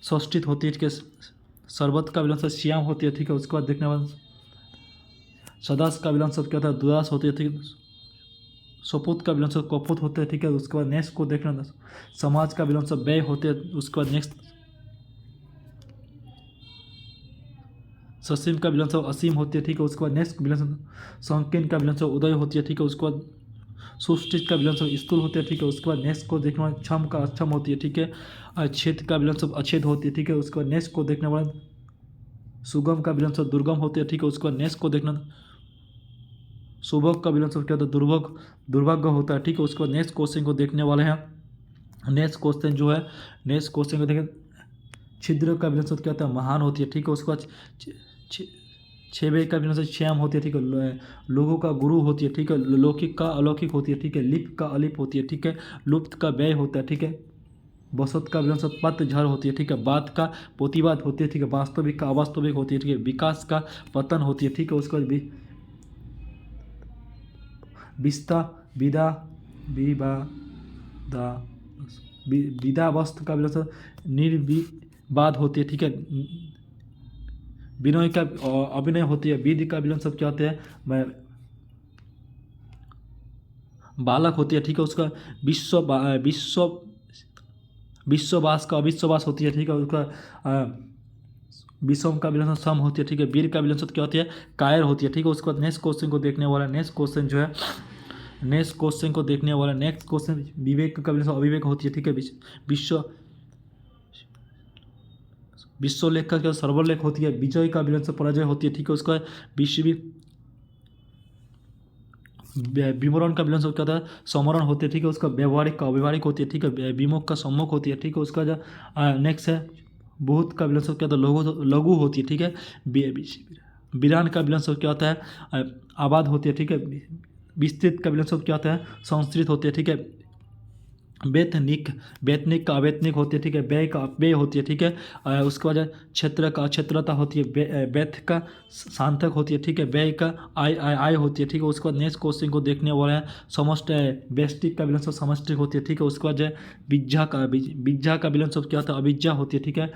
सौष्ठित होती है, ठीक है। शरबत का विलंब शब्द श्याम होती है, ठीक है। उसके बाद देखने वाले सदास का विलंब शब्द क्या होता है, दुदास होती है, ठीक है। सपूत का विलंब शब्द कपूत होते हैं, ठीक है। उसके बाद नेक्स्ट को देखना समाज का विलंब शब्द व्यय होते हैं। उसके बाद नेक्स्ट ससीम का विलंब शब्द असीम होती है, ठीक है। उसके बाद नेक्स्ट विलंब शब्द संकीर्ण का विलंब शब्द उदय होती है, ठीक है। उसके बाद सुष्टित का विलंब शब्द स्थूल होते हैं, ठीक है। उसके बाद नेक्स्ट को देखने वाले क्षम का अक्षम होती है, ठीक है। छेद का विलंब शब्द अछेद होती है, ठीक है। उसके बाद नेक्स्ट को देखने वाले सुगम का विलंब शब्द दुर्गम होती है, ठीक है। उसके बाद नेक्स्ट को देखना सुभोग का विलंब शब्द क्या होता है, दुर्भोग दुर्भाग्य होता है, ठीक है। उसके बाद नेक्स्ट क्वेश्चन को देखने वाले हैं। नेक्स्ट क्वेश्चन जो है नेक्स्ट क्वेश्चन को देखें छिद्र का विलंब शब्द क्या होता है, महान होती है, ठीक है। उसके बाद छेबे का विलंब शब्द श्याम होती है, ठीक है। लोगों का गुरु होती है, ठीक है। लौकिक का अलौकिक होती है, ठीक है। लिप का अलिप होती है, ठीक है। लुप्त का व्यय होता है, ठीक है। बसत का विलंब शब्द पतझड़ होती है, ठीक है। बात का प्रतिवाद होती है, ठीक है। वास्तविक का अवास्तविक होती है, ठीक है। विकास का पतन होती है, ठीक है। उसके बाद विस्ता विदा विवादा विदा वस्त्र का विलंब शब्द निर्विवाद होती है, ठीक है। विनय का अभिनय होती है। विधि का विलंब शब्द क्या होते हैं, बालक होती है, ठीक है। उसका विश्ववास का अविश्वास होती है, ठीक है। उसका विषम का विलंब शब्द सम होती है, ठीक है। वीर का विलंब शब्द क्या होती है, कायर होती है, ठीक है। उसके बाद नेक्स्ट क्वेश्चन को देखने वाला नेक्स्ट क्वेश्चन जो है नेक्स्ट क्वेश्चन को देखने वाला नेक्स्ट क्वेश्चन विवेक का विलंब शब्द अविवेक होती है, ठीक है। विश्वलेख का क्या सर्वलेख होती है। विजय का विलंब शब्द पराजय होती है, ठीक है। उसका विश्व विमरण का विलंब शब्द क्या होता है, समरण होती है, ठीक है। उसका व्यवहारिक का अव्यवहारिक होती है, ठीक है। विमुख का सम्मुख होती है, ठीक है। उसका जो नेक्स्ट है बहुत का विलंब शब्द क्या होता है, लघु होती है, ठीक है। विरान का विलंब शब्द क्या होता है, आबाद होती है, ठीक है। विस्तृत का विलंब शब्द क्या होता है, संस्कृत होती है, ठीक है। वैतनिक का अवैतनिक होती है, ठीक है। व्यय का अपव्यय होती है, ठीक है। उसके बाद क्षेत्र का अक्षेत्रता होती है। व्यथ का सार्थक होती है, ठीक है। व्यय का आय होती है, ठीक है। उसके बाद नेक्स्ट क्वेश्चन को देखने वाले हैं समष्टि व्यष्टिक का विलंब शब्द समष्टि होती है, ठीक है। उसके बाद जो विज्ञा का विलंब शब्द क्या होता है, अविज्ञा होती है, ठीक है।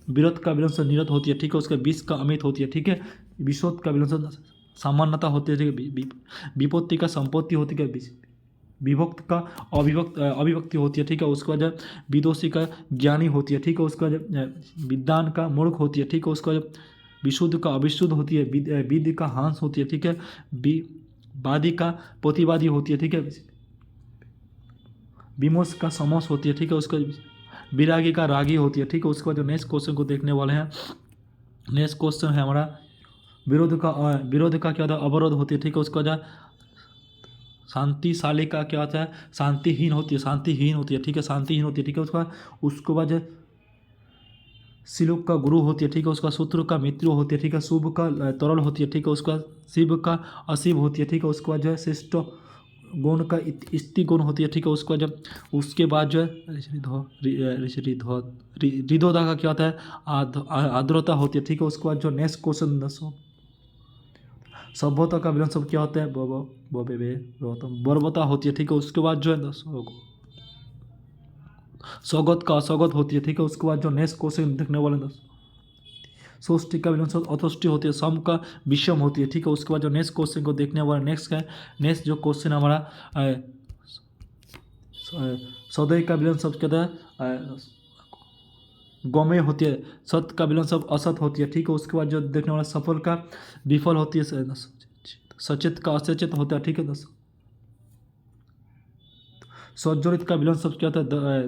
विरोध का विलंब शब्द निरत होती है, ठीक है। उसके विष का अमित होती है, ठीक है। विशोध का विलंब शब्द सामान्यता होती है, ठीक है। विपत्ति का संपत्ति होती है, विभक्त का अभिव्यक्ति होती है, ठीक है। उसके बाद विदोषी का ज्ञानी होती है, ठीक है। उसके बाद विद्वान का मूर्ख होती है, ठीक है। उसके बाद विशुद्ध का अविशुद्ध होती है। विधि का हांस होती है, ठीक है। वादी का प्रतिवादी होती है, ठीक है। विमोश का समोस होती है, ठीक है। उसका विरागी का रागी होती है, ठीक है। उसके बाद जो नेक्स्ट क्वेश्चन को देखने वाले हैं नेक्स्ट क्वेश्चन है हमारा विरोध का क्या होता है, अवरोध होती है, ठीक है। उसका जो शांतिशाली का क्या होता है, शांतिहीन होती है, ठीक है। शांतिहीन होती है, ठीक है। उसके बाद सिलुक का गुरु होती है, ठीक है, उसका सूत्र का मृत्यु होती है, ठीक है, शुभ का तरल होती है, ठीक है, उसका शिव का अशिव होती है, ठीक है, उसके बाद जो है शिष्ट गुण का इष्टि गुण होती है, ठीक है, उसके बाद जब उसके बाद जो है रिधोदा का क्या होता है, आर्द्रता होती है, ठीक है, उसके बाद जो नेक्स्ट क्वेश्चन दसो सभ्यता का विलयन शब्द क्या होता है, बर्बरता होती है, ठीक है, उसके बाद जो है दसो सौगत का असौगत होती है, ठीक है, उसके बाद जो नेक्स्ट क्वेश्चन देखने वाले दस सोष्टि का विलयन शब्द अतुष्टि होती है, सम का विषम होती है, ठीक है, उसके बाद जो नेक्स्ट क्वेश्चन को देखने वाला नेक्स्ट है, नेक्स्ट जो क्वेश्चन हमारा सदैव का विलयन शब्द कहता है गौमय होती है, सत का विलयन शब्द असत होती है, ठीक है, उसके बाद जो देखने वाला सफल का विफल होती है, सचेत का असचेत होता है, ठीक है, सज्जरित का विलयन शब्द क्या होता है,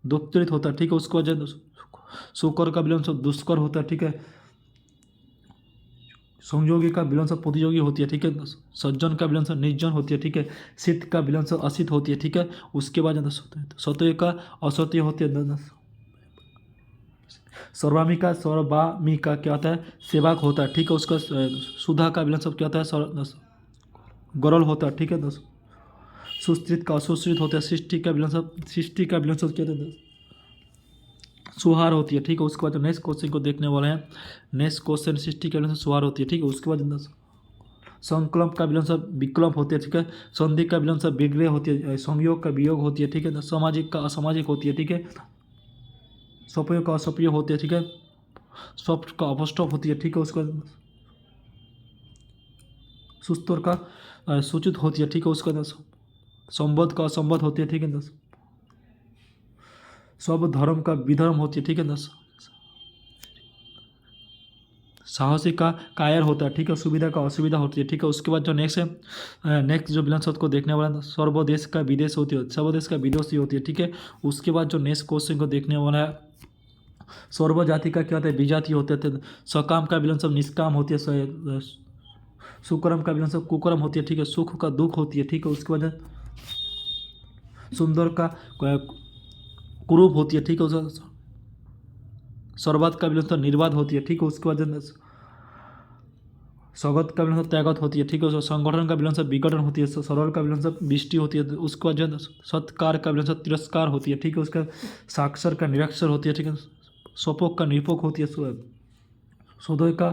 दुप्तरित होता है, ठीक है, उसके बाद सुकर का विलयन शब्द दुष्कर होता है, ठीक है, संयोगी का विलयन शब्द प्रतियोगी होती है, ठीक है, सज्जन का विलयन शब्द निर्जन होती है, ठीक है, शीत का विलयन शब्द असित होती है, ठीक है, उसके बाद सत्य का असत्य होती है, सर्वामिका सर्वामिका क्या होता है, सेवक होता है, ठीक है, उसका सुधा का विलयन शब्द क्या होता है, गरल होता है, ठीक है, सुश्रित का असुश्रित होता है, सृष्टि का विलयन शब्द क्या होता है, सुहार होती है, ठीक है, उसके बाद नेक्स्ट क्वेश्चन को देखने वाले हैं, नेक्स्ट क्वेश्चन सृष्टि के विलयन सुहार होती है, ठीक है, उसके बाद संकल्प का विलयन शब्द विकल्प होती है, ठीक है, संधि का विलयन शब्द विग्रह होती है, संयोग का वियोग होती है, ठीक है, सामाजिक का असामाजिक होती है, ठीक है, सपय का असपय होती है, ठीक है, स्टॉप का अपस्टॉप होती है, ठीक है, उसके बाद सुस्तर का सूचित होती है, ठीक है, उसके बाद संबद्ध का असंबद्ध होती है, ठीक है, सब धर्म का विधर्म होती है, ठीक है, साहसी का कायर होता है, ठीक है, सुविधा का असुविधा होती है, ठीक है, उसके बाद जो नेक्स्ट है, नेक्स्ट जो विलयन शब्द को देखने वाला है, सर्वदेश का विदेश होती है, सर्वदेश का विदेशी होती है, ठीक है, उसके बाद जो नेक्स्ट क्वेश्चन को देखने वाला है, सर्व जाति का क्या होता है, विजाति होते थे, सकाम का विलयन शब्द निष्काम होती है, सुकर्म का विलयन शब्द कुकर्म होती है, ठीक है, सुख का दुख होती है, ठीक है, उसके बाद सुंदर का कुरूप होती है, ठीक है, उसका सर्वात का विलयन शब्द निर्वाद होती है, ठीक है, उसके बाद स्वागत का विलयन शब्द त्यागत होती है, ठीक है, संगठन का विलयन शब्द विघटन होती है, सरल का विलयन शब्द विष्टि होती है, उसके बाद जो सत्कार का विलयन शब्द तिरस्कार होती है, ठीक है, उसका साक्षर का निरक्षर होती है, ठीक है, स्वपोक का निरपोक होती है, सदय का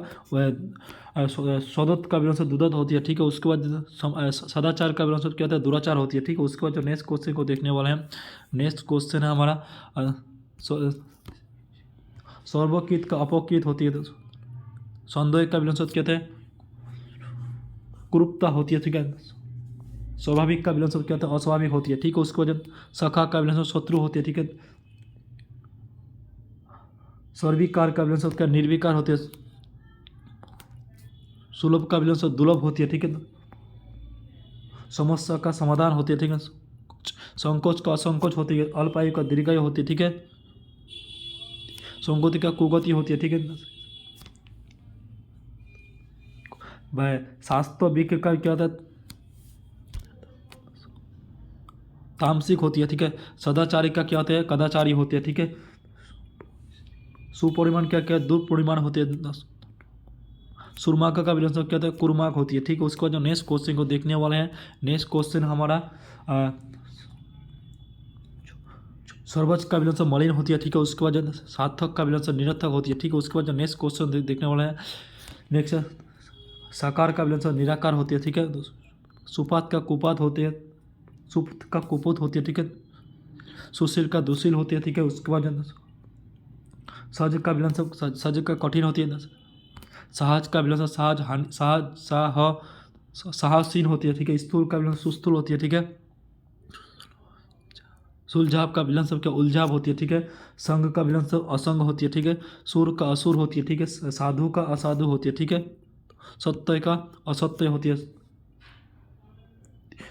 सदत का विलयन शब्द दुदत होती है, ठीक है, उसके बाद सदाचार का विलयन शब्द क्या होता है, दुराचार होती है, ठीक है, उसके बाद जो नेक्स्ट क्वेश्चन को देखने वाले हैं, नेक्स्ट क्वेश्चन है हमारा सर्वकृत का अपकृत होती है, संदेह का विलयन शब्द कहते हैं कुरूपता होती है, ठीक है, स्वाभाविक का विलयन शब्द क्या होता है, अस्वाभाविक होती है, ठीक है, उसके बाद सखा का विलयन शब्द शत्रु होती है, ठीक है, सर्विकार का विलयन शब्द क्या निर्विकार होती है, सुलभ का विलयन शब्द दुर्लभ होती है, ठीक है, समस्या का समाधान होती है, ठीक है, संकोच का असंकोच होती है, अल्पायु का दीर्घायु होती है, ठीक है, संगति का कुगति होती है, ठीक है, भाई शास्त्रविक का क्या होता है, तामसिक होती है, ठीक है, सदाचारी का क्या होता है, कदाचारी होती है, ठीक है, सुपरिमाण क्या क्या दुर्परिमाण होती है, सुरमाक का विलयन शब्द क्या होता है, कुरमाक होती है, ठीक है, उसके बाद जो नेक्स्ट क्वेश्चन को देखने वाले हैं, नेक्स्ट क्वेश्चन हमारा सर्वज का विलयन शब्द मलिन होती है, ठीक है, उसके बाद जो सार्थक का विलयन शब्द निरर्थक होती है, ठीक है, उसके बाद जो नेक्स्ट क्वेश्चन देखने वाले हैं, नेक्स्ट साकार का विलयन शब्द निराकार होती है, ठीक है, सुपात का कुपात होती है, सुप्त का कुपुत होती है, ठीक है, सुशील का दुशील होती है, ठीक है, उसके बाद सहज का विलयन शब्द सहज का कठिन होती है, सहज का विलयन शब्द साहसीन होती है, ठीक है, स्थूल का विलयन सुस्थूल होती है, ठीक है, सुलझाव का विलयन शब्द क्या उलझाव होती है, ठीक है, संग का विलयन शब्द असंग होती है, ठीक है, सुर का असुर होती है, ठीक है, साधु का असाधु होती है, ठीक है, सत्य का असत्य होती है,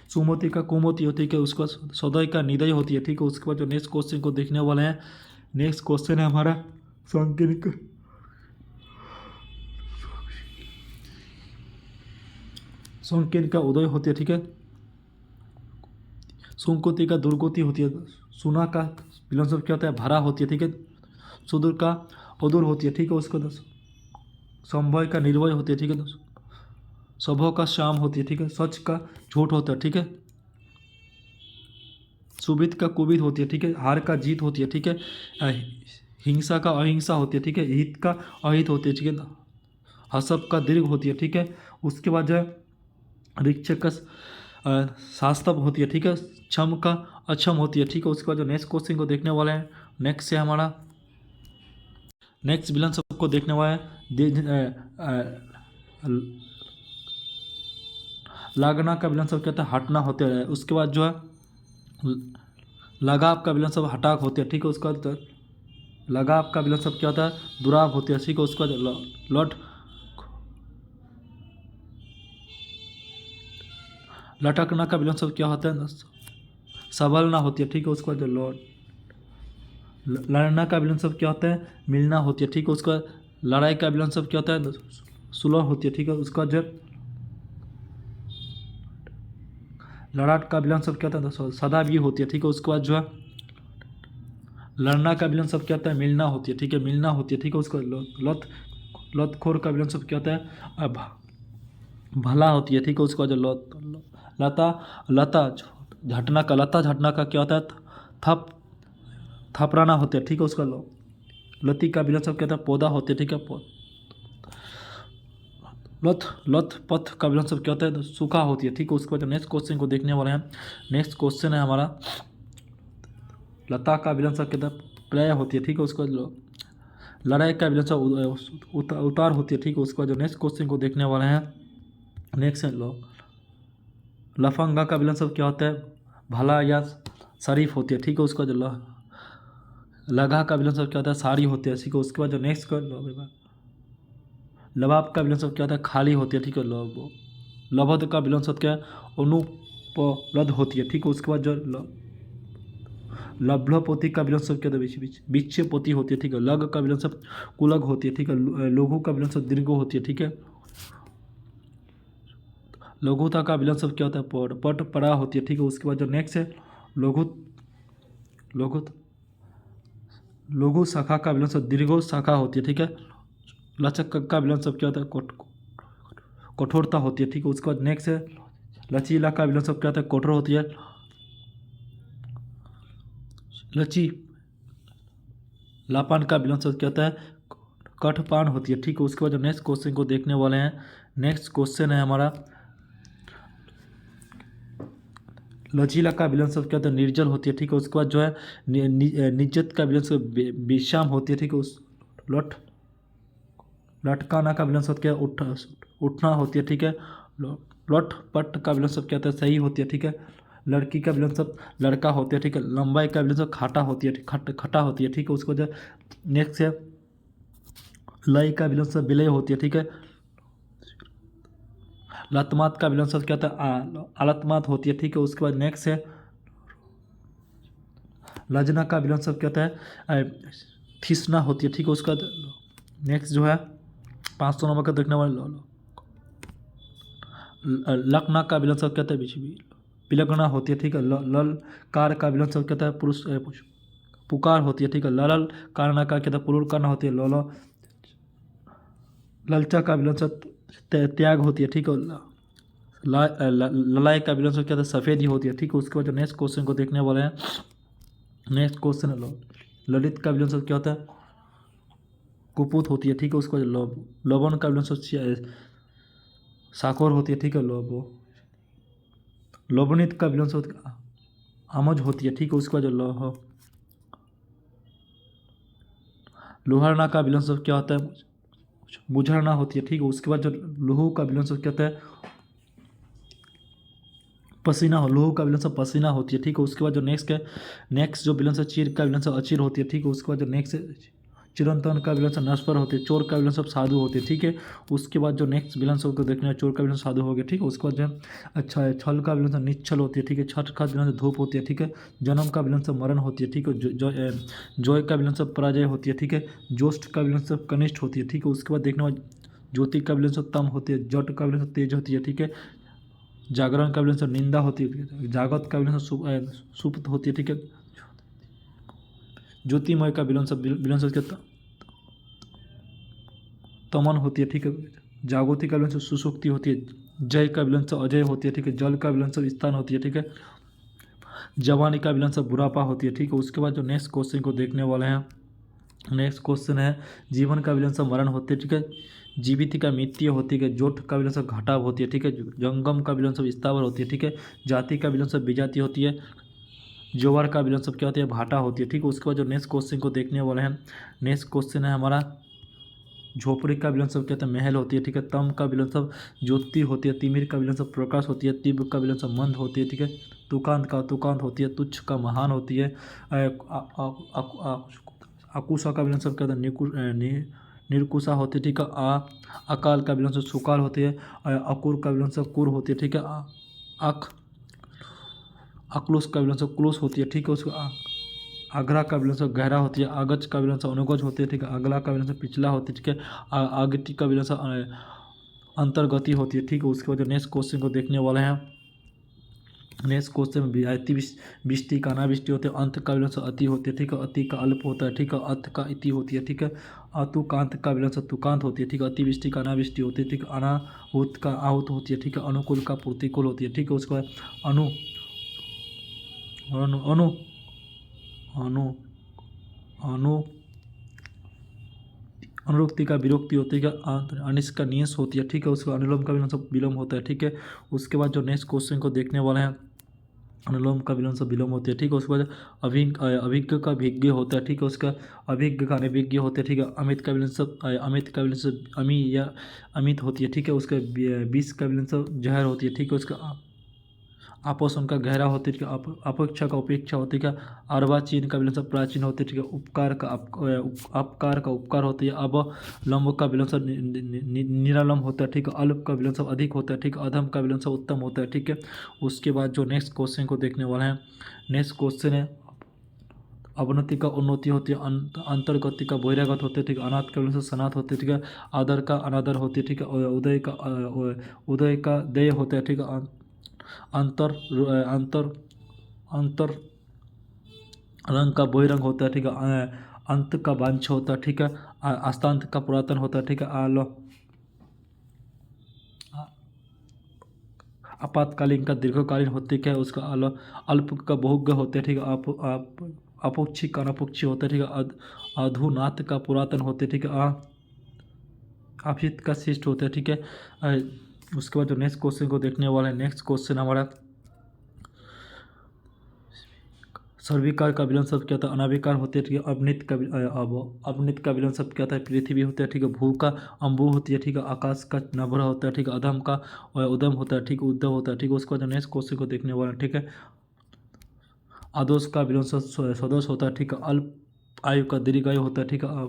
सुमति का कुमति होती है, ठीक है, उसका सदय का निदय होती है, ठीक है, उसके बाद जो नेक्स्ट क्वेश्चन को देखने वाले हैं, नेक्स्ट क्वेश्चन है हमारा संकीर्ण संकीर्ण का उदय होती है, ठीक है, सुंकोति का दुर्गति होती है, सुना का विलयन शब्द क्या होता है भरा होती है, ठीक है, सुदूर का अदूर होती है, ठीक है, उसका संभव का निर्भय होती है, ठीक है, स्वभाव का शाम होती है, ठीक है, सच का झूठ होता है, ठीक है, सुबित का कुबित होती है, ठीक है, हार का जीत होती है, ठीक है, हिंसा का अहिंसा होती है, ठीक है, हित का अहित होती है, ठीक है, हसब का दीर्घ होती है, ठीक है, उसके बाद जो है ऋक्षक का शास्तव होती है, ठीक है, क्षम का अक्षम होती है, ठीक है, उसके बाद जो नेक्स्ट क्वेश्चन को देखने वाले हैं, नेक्स्ट है हमारा नेक्स्ट विलन सबको देखने वाला है लागना का विलन सब कहता है हटना होते हैं, उसके बाद जो है लगाव का विलन सब हटाक होते हैं, ठीक है, उसके बाद लगाव का विलन सब क्या होता है दुराव होते हैं, ठीक है, उसके बाद लट लटकना का विलन सब क्या होता है सबलना होती है, ठीक है, उसके बाद लौट लड़ना का विलन सब क्या होता है मिलना होती है, ठीक है, उसका लड़ाई का विलन सब क्या होता है सुलह होती है, ठीक है, उसका जब लड़ाट का विलन सब क्या होता है सदा भी होती है, ठीक है, उसके बाद जो है लड़ना का विलन सब क्या होता है मिलना होती है, ठीक है, मिलना होती है, ठीक है, उसका लत लतखोर का विलन सब क्या होता है भला होती है, ठीक है, उसके बाद जो लता लता झटना का क्या होता है थप थपराना होते हैं, ठीक है, उसका लती का विलन सब क्या होता है पौधा होते हैं, ठीक है, लथ लथ पथ का विलन सब क्या होता है सूखा होती है, ठीक है, उसके बाद नेक्स्ट क्वेश्चन को देखने वाले हैं, नेक्स्ट क्वेश्चन है हमारा लता का विलन सब क्या होता है प्रय होती है, ठीक है, उसके बाद लड़ाई का विलन सब उतार होती है, ठीक है, उसके बाद जो नेक्स्ट क्वेश्चन को देखने वाले हैं नेक्स्ट है लफंगा का विलन सब क्या होता है भला या शरीफ होती है, ठीक है, उसका जो लगा का विलन सब क्या होता है साड़ी होती है, ठीक है, उसके बाद जो नेक्स्ट कर लबाब का विलन सब क्या होता है खाली होती है, ठीक है, लभद का विलन सब क्या है अनुपलब्ध होती है, ठीक है, उसके बाद जो लभ्लपोती का विलन सब क्या होता है बीच पोती होती है, ठीक है, लग का विलन सब कुलग होती है, ठीक है, लघु का विलन सब दीर्घ होती है, ठीक है, लघुता का विलन सब क्या होता है पट पड़ा होती है, ठीक है, उसके बाद जो नेक्स्ट है लघु लघु लघु शाखा का विलन सब दीर्घो शाखा होती है, ठीक है, लचक का विलन सब क्या होता है कठोरता होती है, ठीक है, उसके बाद नेक्स्ट है लचीला का विलन सब क्या होता है कठोर होती है लची लापान का विलन सब क्या होता है कठपान होती है, ठीक है, उसके बाद जो नेक्स्ट क्वेश्चन को देखने वाले हैं नेक्स्ट क्वेश्चन है हमारा लचीला का विलन सब क्या होता है निर्जल होती है, ठीक है, उसके बाद जो है निजत का विलन सब विश्राम होती है, ठीक है, उस लटकाना का विलन सब क्या है उठना होती है, ठीक है, लट पट का विलन सब क्या होता है सही होती है, ठीक है, लड़की का विलन सब लड़का होती है, ठीक है, लंबाई का विलन सब खाटा होती है खटा होती है, ठीक है, उसको जो नेक्स्ट है लय का विलन सब विलय होती है, ठीक है, लतमात का विलन सब क्या होता है आलतमात होती है, ठीक है, उसके बाद नेक्स्ट है लजना का विलन सब क्या होता है थिसना होती है, ठीक है, उसका नेक्स्ट जो है 500 नंबर का देखने वाले लकना का विलन सब क्या होता है पिलगना होती है, ठीक है, लल कार का विलन सब क्या होता है पुरुष पुकार होती है, ठीक है, ललल कारना का क्या होता है पुरुष करना होती है ललचा का विलन सब त्याग होती है, ठीक है, ललाई का विलन सब क्या होता है सफ़ेदी होती है, ठीक है, उसके बाद जो नेक्स्ट क्वेश्चन को देखने वाले हैं नेक्स्ट क्वेश्चन है ललित का विलन सब क्या होता है कुपुत होती है, ठीक है, उसके बाद लवण का विलन सब साकोर होती है, ठीक है, लवणित का विलन सब आमज होती है, ठीक है, उसके बाद जो लोहरना का विलन सब क्या होता है बुझरना होती है, ठीक है, उसके बाद जो लोहू का विलन सब क्या होता है पसीना लोहू का विलन सब पसीना होती है, ठीक है, उसके बाद जो नेक्स्ट जो विलन सब चीर का विलन सब अचीर होती है, ठीक है, उसके बाद जो नेक्स्ट चिरंतन का विलन सब नश्वर होती है चोर का विलन सब साधु होती है, ठीक है, उसके बाद जो नेक्स्ट विलन सब को देखना है चोर का विलन साधु हो गया, ठीक है, उसके बाद जो अच्छा है छल का विलन सब निश्चल होती है, ठीक है, छठ का विलन सब धूप होती है, ठीक है, जन्म का विलन सब मरण होती है, ठीक है, जय का विलन सब पराजय होती है, ठीक है, ज्येष्ठ का विलन सब कनिष्ठ होती है, ठीक है, उसके बाद देखने बाद ज्योति का विलन सब तम होती है जट का विलन सब तेज होती है, ठीक है, जागरण का विलन सब निंदा होती है, जागत का विलन सब सुप्त होती है, ठीक है, ज्योतिमय का विलोम शब्द क्या तमन होती है, ठीक है। जागृति का विलोम शब्द सुसुप्ति होती है। जय का विलोम शब्द अजय होती है, ठीक है। जल का विलोम शब्द स्थान होती है, ठीक है। जवानी का विलोम शब्द बुढ़ापा होती है, ठीक है। उसके बाद जो नेक्स्ट क्वेश्चन को देखने वाले हैं, नेक्स्ट क्वेश्चन है जीवन का विलोम शब्द मरण होती है, ठीक है। जीवित का मृत्यु होती है, जोट का विलोम शब्द घटाव होती है, ठीक है। जंगम का विलोम शब्द स्थावर होती है, ठीक है। जाति का विलोम शब्द विजाति होती है। जोवर का विलोम शब्द क्या होती है, भाटा होती है, ठीक है। उसके बाद जो नेक्स्ट क्वेश्चन को देखने वाले हैं, नेक्स्ट क्वेश्चन है हमारा झोपड़ी का विलोम शब्द क्या होता है, महल होती है, ठीक है। तम का विलोम शब्द ज्योति होती है। तिमिर का विलोम शब्द प्रकाश होती है। तीव्र का विलोम शब्द मंद होती है, ठीक है। तुकांत होती है। तुच्छ का महान होती है। अकुशा का विलोम शब्द क्या होता है, निर्कुशा होती है, ठीक है। अकाल का विलोम शब्द सुकाल होती है। अकुर का विलोम शब्द कुर होती है, ठीक है। अक्लुस का विलोम शब्द क्लुस होती है, ठीक है। उसको आगरा का विलोम शब्द गहरा होती है। आगज का विलोम शब्द अनुगज होती है, ठीक है। अगला का विलोम शब्द पिछला होती है, ठीक है। आगति का विलोम शब्द अंतर्गति होती है, ठीक है। उसके बाद जो नेक्स्ट क्वेश्चन को देखने वाले हैं, नेक्स्ट क्वेश्चन में अति बिष्टि का अनावृष्टि होते हैं। अंत का विलोम शब्द अति होती है, ठीक है। अति का अल्प होता है, ठीक है। अत का इति होती है, ठीक है। अतुकांत का विलोम शब्द तुकांत होती है, ठीक है। अतिवृष्टि का अनावृष्टि होती है, ठीक है। अनाहुत का आहूत होती है, ठीक है। अनुकूल का प्रतिकूल होती है, ठीक है। उसके बाद अनु अनु अनु अनु अनु अनुरुक्ति का विरोक्ति होती है, अनिश का नियस होती है, ठीक है। उसके बाद अनुलोम का विलोम शब्द विलोम होता है, ठीक है। उसके बाद जो नेक्स्ट क्वेश्चन को देखने वाले हैं, अनुलोम का विलोम शब्द विलोम होती है, ठीक है। उसके बाद अभिज्ञ का भिज्ञ होता है, ठीक है। उसका अभिज्ञ का अनभिज्ञ होता है, ठीक है। अमित का विलोम शब्द अमी या अमित होती है, ठीक है। उसका विष का विलोम शब्द जहर होती है, ठीक है। उसका आपस उनका गहरा होती है, अपेक्षा का उपेक्षा होती है। अर्वाचीन का विलोम शब्द प्राचीन होती है, ठीक है। उपकार का अपकार का उपकार होती है। अब लंब का विलोम शब्द निरालंब होता है, ठीक है। अल्प का विलोम शब्द अधिक होता है, ठीक है। अधम का विलोम शब्द उत्तम होता है, ठीक है। उसके बाद जो नेक्स्ट क्वेश्चन को देखने वाले हैं, नेक्स्ट क्वेश्चन है अवनति का उन्नति होती है। अंतर्गति का बहिरागत होते हैं, ठीक है। अनाथ का विलोम शब्द सनाथ होते हैं, ठीक है। आदर का अनादर होती है, ठीक है। उदय का दय होता है, ठीक है। अंतर अंतर अंतर रंग का बहिरंग होता है, ठीक है। अंत का वांछ होता है, ठीक है। अस्तांत का पुरातन होता है, ठीक है। आपातकालीन का दीर्घकालीन होती है। उसका अल्प का बहुज्ञ होते हैं, ठीक है। अपोक्षी का अनपोक्षी होता है, ठीक है। अधुनात का पुरातन होते हैं, ठीक है। अभित का शिष्ट होता है, ठीक है। उसके बाद जो नेक्स्ट क्वेश्चन को देखने वाला है, नेक्स्ट क्वेश्चन हमारा सर्विकार का विलोम शब्द क्या होता है, अनाविकार होते हैं, ठीक है। अवनित का विलोम शब्द क्या होता है, पृथ्वी होता है, ठीक है। भू का अम्बु होती है, ठीक है। आकाश का नभ्र होता है, ठीक है। अधम का उदम होता है, ठीक है। उद्धव होता है, ठीक है। उसके बाद जो नेक्स्ट क्वेश्चन को देखने वाला है, ठीक है। आदोष का विलोम शब्द सदोष होता है, ठीक है। अल्प आयु का दीर्घायु होता है, ठीक है।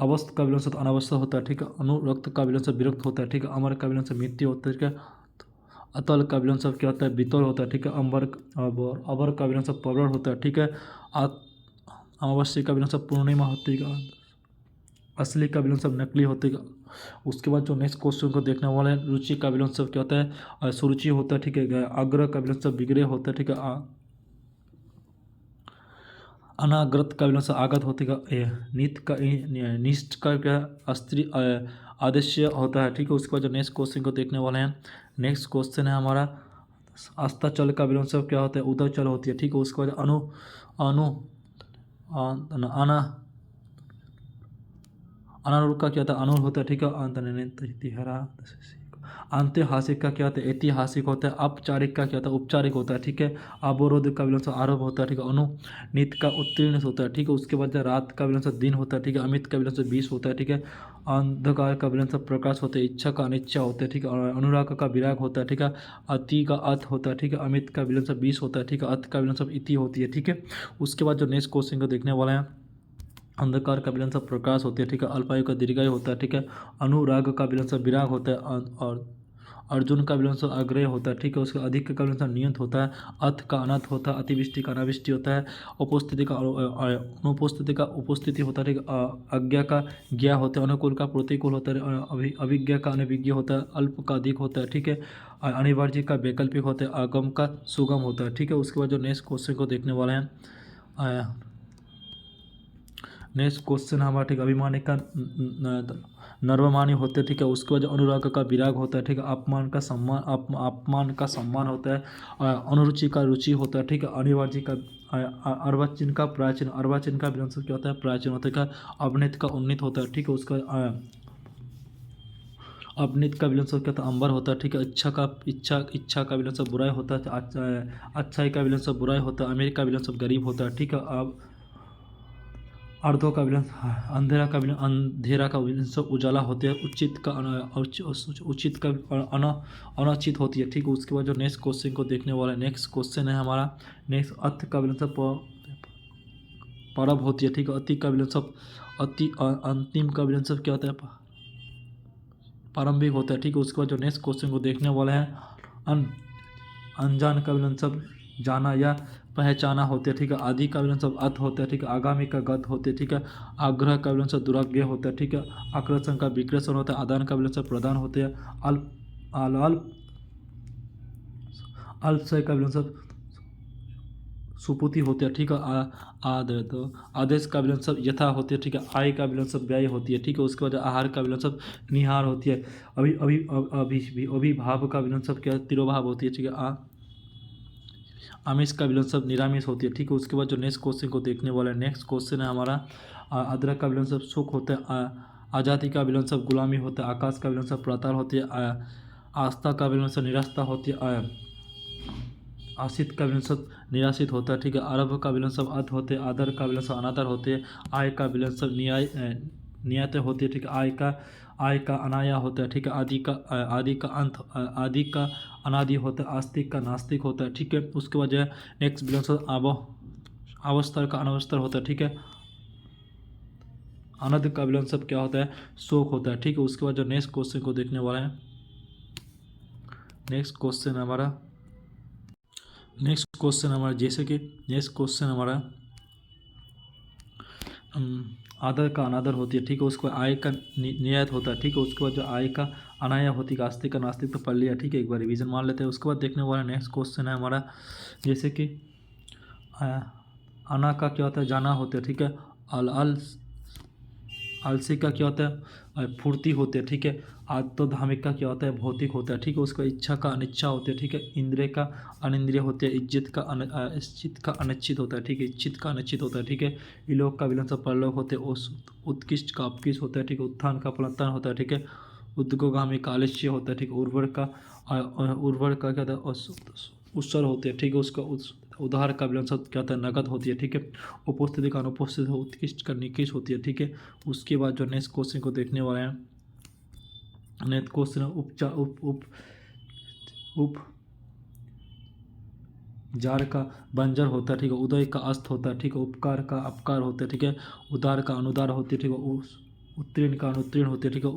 अवस्थ का विलोम शब्द अनावस्था होता है, ठीक है। अनुरक्त का विलोम शब्द विरक्त होता है, ठीक है। अमर का विलोम शब्द मृत्यु होता है, ठीक है। अतल का विलोम शब्द क्या होता है, बितौल होता है, ठीक है। अबर का विलोम शब्द प्रबल होता है, ठीक है। अमावस्या का विलोम शब्द पूर्णिमा होती है। असली का विलोम शब्द नकली होती है। उसके बाद जो नेक्स्ट क्वेश्चन को देखने वाले हैं, रुचि का विलोम शब्द क्या होता है, सुरुचि होता है, ठीक है। आग्रह का विलोम शब्द विग्रह होता है, ठीक है। अनाग्रत का विलोम शब्द आगत होती है। नित का निष्ठ का क्या स्त्री आदेश्य होता है, ठीक है। उसके बाद जो नेक्स्ट क्वेश्चन को देखने वाले हैं, नेक्स्ट क्वेश्चन है हमारा अस्ताचल का विलोम शब्द क्या होता है, उदयचल होती है, ठीक है। उसके बाद अनु अना अनारूढ़ का क्या होता है, अनुर होता है, ठीक है। ऐतिहासिक का क्या होता है, ऐतिहासिक होता है। औपचारिक का क्या होता है, औपचारिक होता है, ठीक है। अवरोध का विलोम शब्द आरोप होता है, ठीक है। अनुनीत का उत्तीर्ण होता है, ठीक है। उसके बाद रात का विलोम शब्द दिन होता है, ठीक है। अमित का विलोम शब्द 20 होता है, ठीक है। अंधकार का विलोम शब्द प्रकाश होता है। इच्छा का अनिच्छा होता है, ठीक है। अनुराग का विराग होता है, ठीक है। अति का अत होता है, ठीक है। अमित का विलोम शब्द 20 होता है, ठीक है। अत का विलोम शब्द इति होती है, ठीक है। उसके बाद जो नेक्स्ट क्वेश्चन को देखने वाले हैं, अंधकार का विलोम शब्द प्रकाश होती है, ठीक है। अल्पायु का दीर्घायु होता है, ठीक है। अनुराग का विलोम शब्द विराग होता है। और अर्जुन का विलोम शब्द अग्रय होता है, ठीक है। उसका अधिक का विलोम शब्द नियंत होता है। अथ का अनथ होता है। अतिवृष्टि का अनावृष्टि होता है। उपस्थिति का अनुपस्थिति का उपस्थिति होता है, ठीक है। अज्ञा का ज्ञा होता है। अनुकूल का प्रतिकूल होता है। अभिज्ञा का अनभिज्ञ होता है। अल्प का अधिक होता है, ठीक है। अनिवार्य का वैकल्पिक होता है। आगम का सुगम होता है, ठीक है। उसके बाद जो नेक्स्ट क्वेश्चन को देखने वाले हैं, नेक्स्ट क्वेश्चन हमारा ठीक है, अभिमानी का नर्वमानी होते हैं, ठीक है। उसके बाद अनुराग का विराग होता है, ठीक है। अपमान का सम्मान, अपमान का सम्मान होता है। अनुरुचि का रुचि होता है, ठीक है। अनिवार्य का अर्वाचीन का प्राचीन, अर्वाचीन का विलंब क्या होता है, प्राचीन होता है। का अवनित का उन्नीत होता है, ठीक है। उसका अवनित का विलंब क्या होता है, अंबर होता है, ठीक है। इच्छा का विलंब बुराई होता है। अच्छाई का विलंब बुराई होता है। अमीर का विलंब गरीब होता है, ठीक है। अब अर्धों का विलंब अंधेरा का विलंब उजाला होते हैं। उचित का अनचित होती है, ठीक है। उसके बाद जो नेक्स्ट क्वेश्चन को देखने वाला है, नेक्स्ट क्वेश्चन है हमारा, नेक्स्ट अर्थ का विलंब परब होती है, ठीक है। अति का विलंब अंतिम का विलंब क्या होता है, प्रारंभिक होता है, ठीक है। उसके बाद जो नेक्स्ट क्वेश्चन को देखने वाला है, अनजान का विलंब जाना या पहचाना होते हैं, ठीक है। आदि का विलंब अत होता है, ठीक है। आगामी का गत होते हैं, ठीक है। आग्रह का विलंब दुराग्रह होता है, ठीक है। आकर्षण का विकर्षण होता है। आदान का विलंब प्रदान होते हैं। अल्पशय का विलंब सुपुति होते हैं, ठीक है। आदेश का विलंब यथा होती है, ठीक है। आय का विलंब व्यय होती है, ठीक है। उसके बाद आहार का विलंब निहार होती है। अभी अभी अभी अभिभाव का विलंब क्या, तिरोभाव होती है, ठीक है। आमिष का विलंब निरामिष होती है, ठीक है। उसके बाद जो नेक्स्ट क्वेश्चन को देखने वाला है, नेक्स्ट क्वेश्चन है हमारा, अदरक का विलंब सुख होता है। आज़ादी का विलंब गुलामी होता है। आकाश का विलंब प्रातः होती है। आस्था का विलंब निरास्था होती है। आशित का विलंब निराशित होता है, ठीक है। अरब का विलंब अध होते हैं। आदर का विलंब अनादर होते हैं। आय का विलंब नियत होती है, ठीक है। आय का अनाया होता है, ठीक है। आदि का अंत, आदि का अनादि होता है। आस्तिक का नास्तिक होता है, ठीक है। उसके बाद जो है नेक्स्ट विलंब अवस्थर का अनवस्थर होता है, ठीक है। अनद का विलंब क्या होता है, शोक होता है, ठीक है। उसके बाद जो नेक्स्ट क्वेश्चन को देखने वाला है, नेक्स्ट क्वेश्चन हमारा जैसे कि नेक्स्ट क्वेश्चन हमारा आदर का अनादर होती है, ठीक है। उसको आय का नियत होता है, ठीक है। उसके बाद जो आय का अनाया होती है। आस्तिक का नास्तिक तो पढ़ लिया, ठीक है। एक बार रिवीजन मान लेते हैं। उसके बाद देखने वाला नेक्स्ट क्वेश्चन है हमारा, जैसे कि अना का क्या होता है, जाना होता है, ठीक है। अल आलसी का क्या होता है, फुर्ती होती है, ठीक है। आत्मधामिक का क्या होता है, भौतिक होता है, ठीक है। उसका इच्छा का अनिच्छा होती है, ठीक है। इंद्रिय का अनिंद्रिय होते हैं। इज्जत का अनिश्चित होता है, ठीक है। इच्छित का अनिश्चित होता है, ठीक है। इलोक का विलंब परलोक होते हैं। उत्कृष्ट का अपकृष्ट होता है, ठीक है। उत्थान का पलटन होता है, ठीक है। उद्गोगामी का आलस्य होता है, ठीक है। उर्वर का क्या होता है, उत्सर होते हैं, ठीक है। उसका उधार का विलंब क्या होता है, नगद होती है, ठीक है। उपस्थिति का अनुपस्थित, उत्कृष्ट का निकृष्ट होती है, ठीक है। उसके बाद जो नेक्स्ट क्वेश्चन को देखने वाले हैं, नेक्स्ट क्वेश्चन उपचार उप जार का बंजर होता है, ठीक है। उदय का अस्त होता है, ठीक है। उपकार का अपकार होता है, ठीक है। उदार का अनुदार होती है, ठीक है। उत्तीर्ण का अनुत्तीर्ण होती है, ठीक है।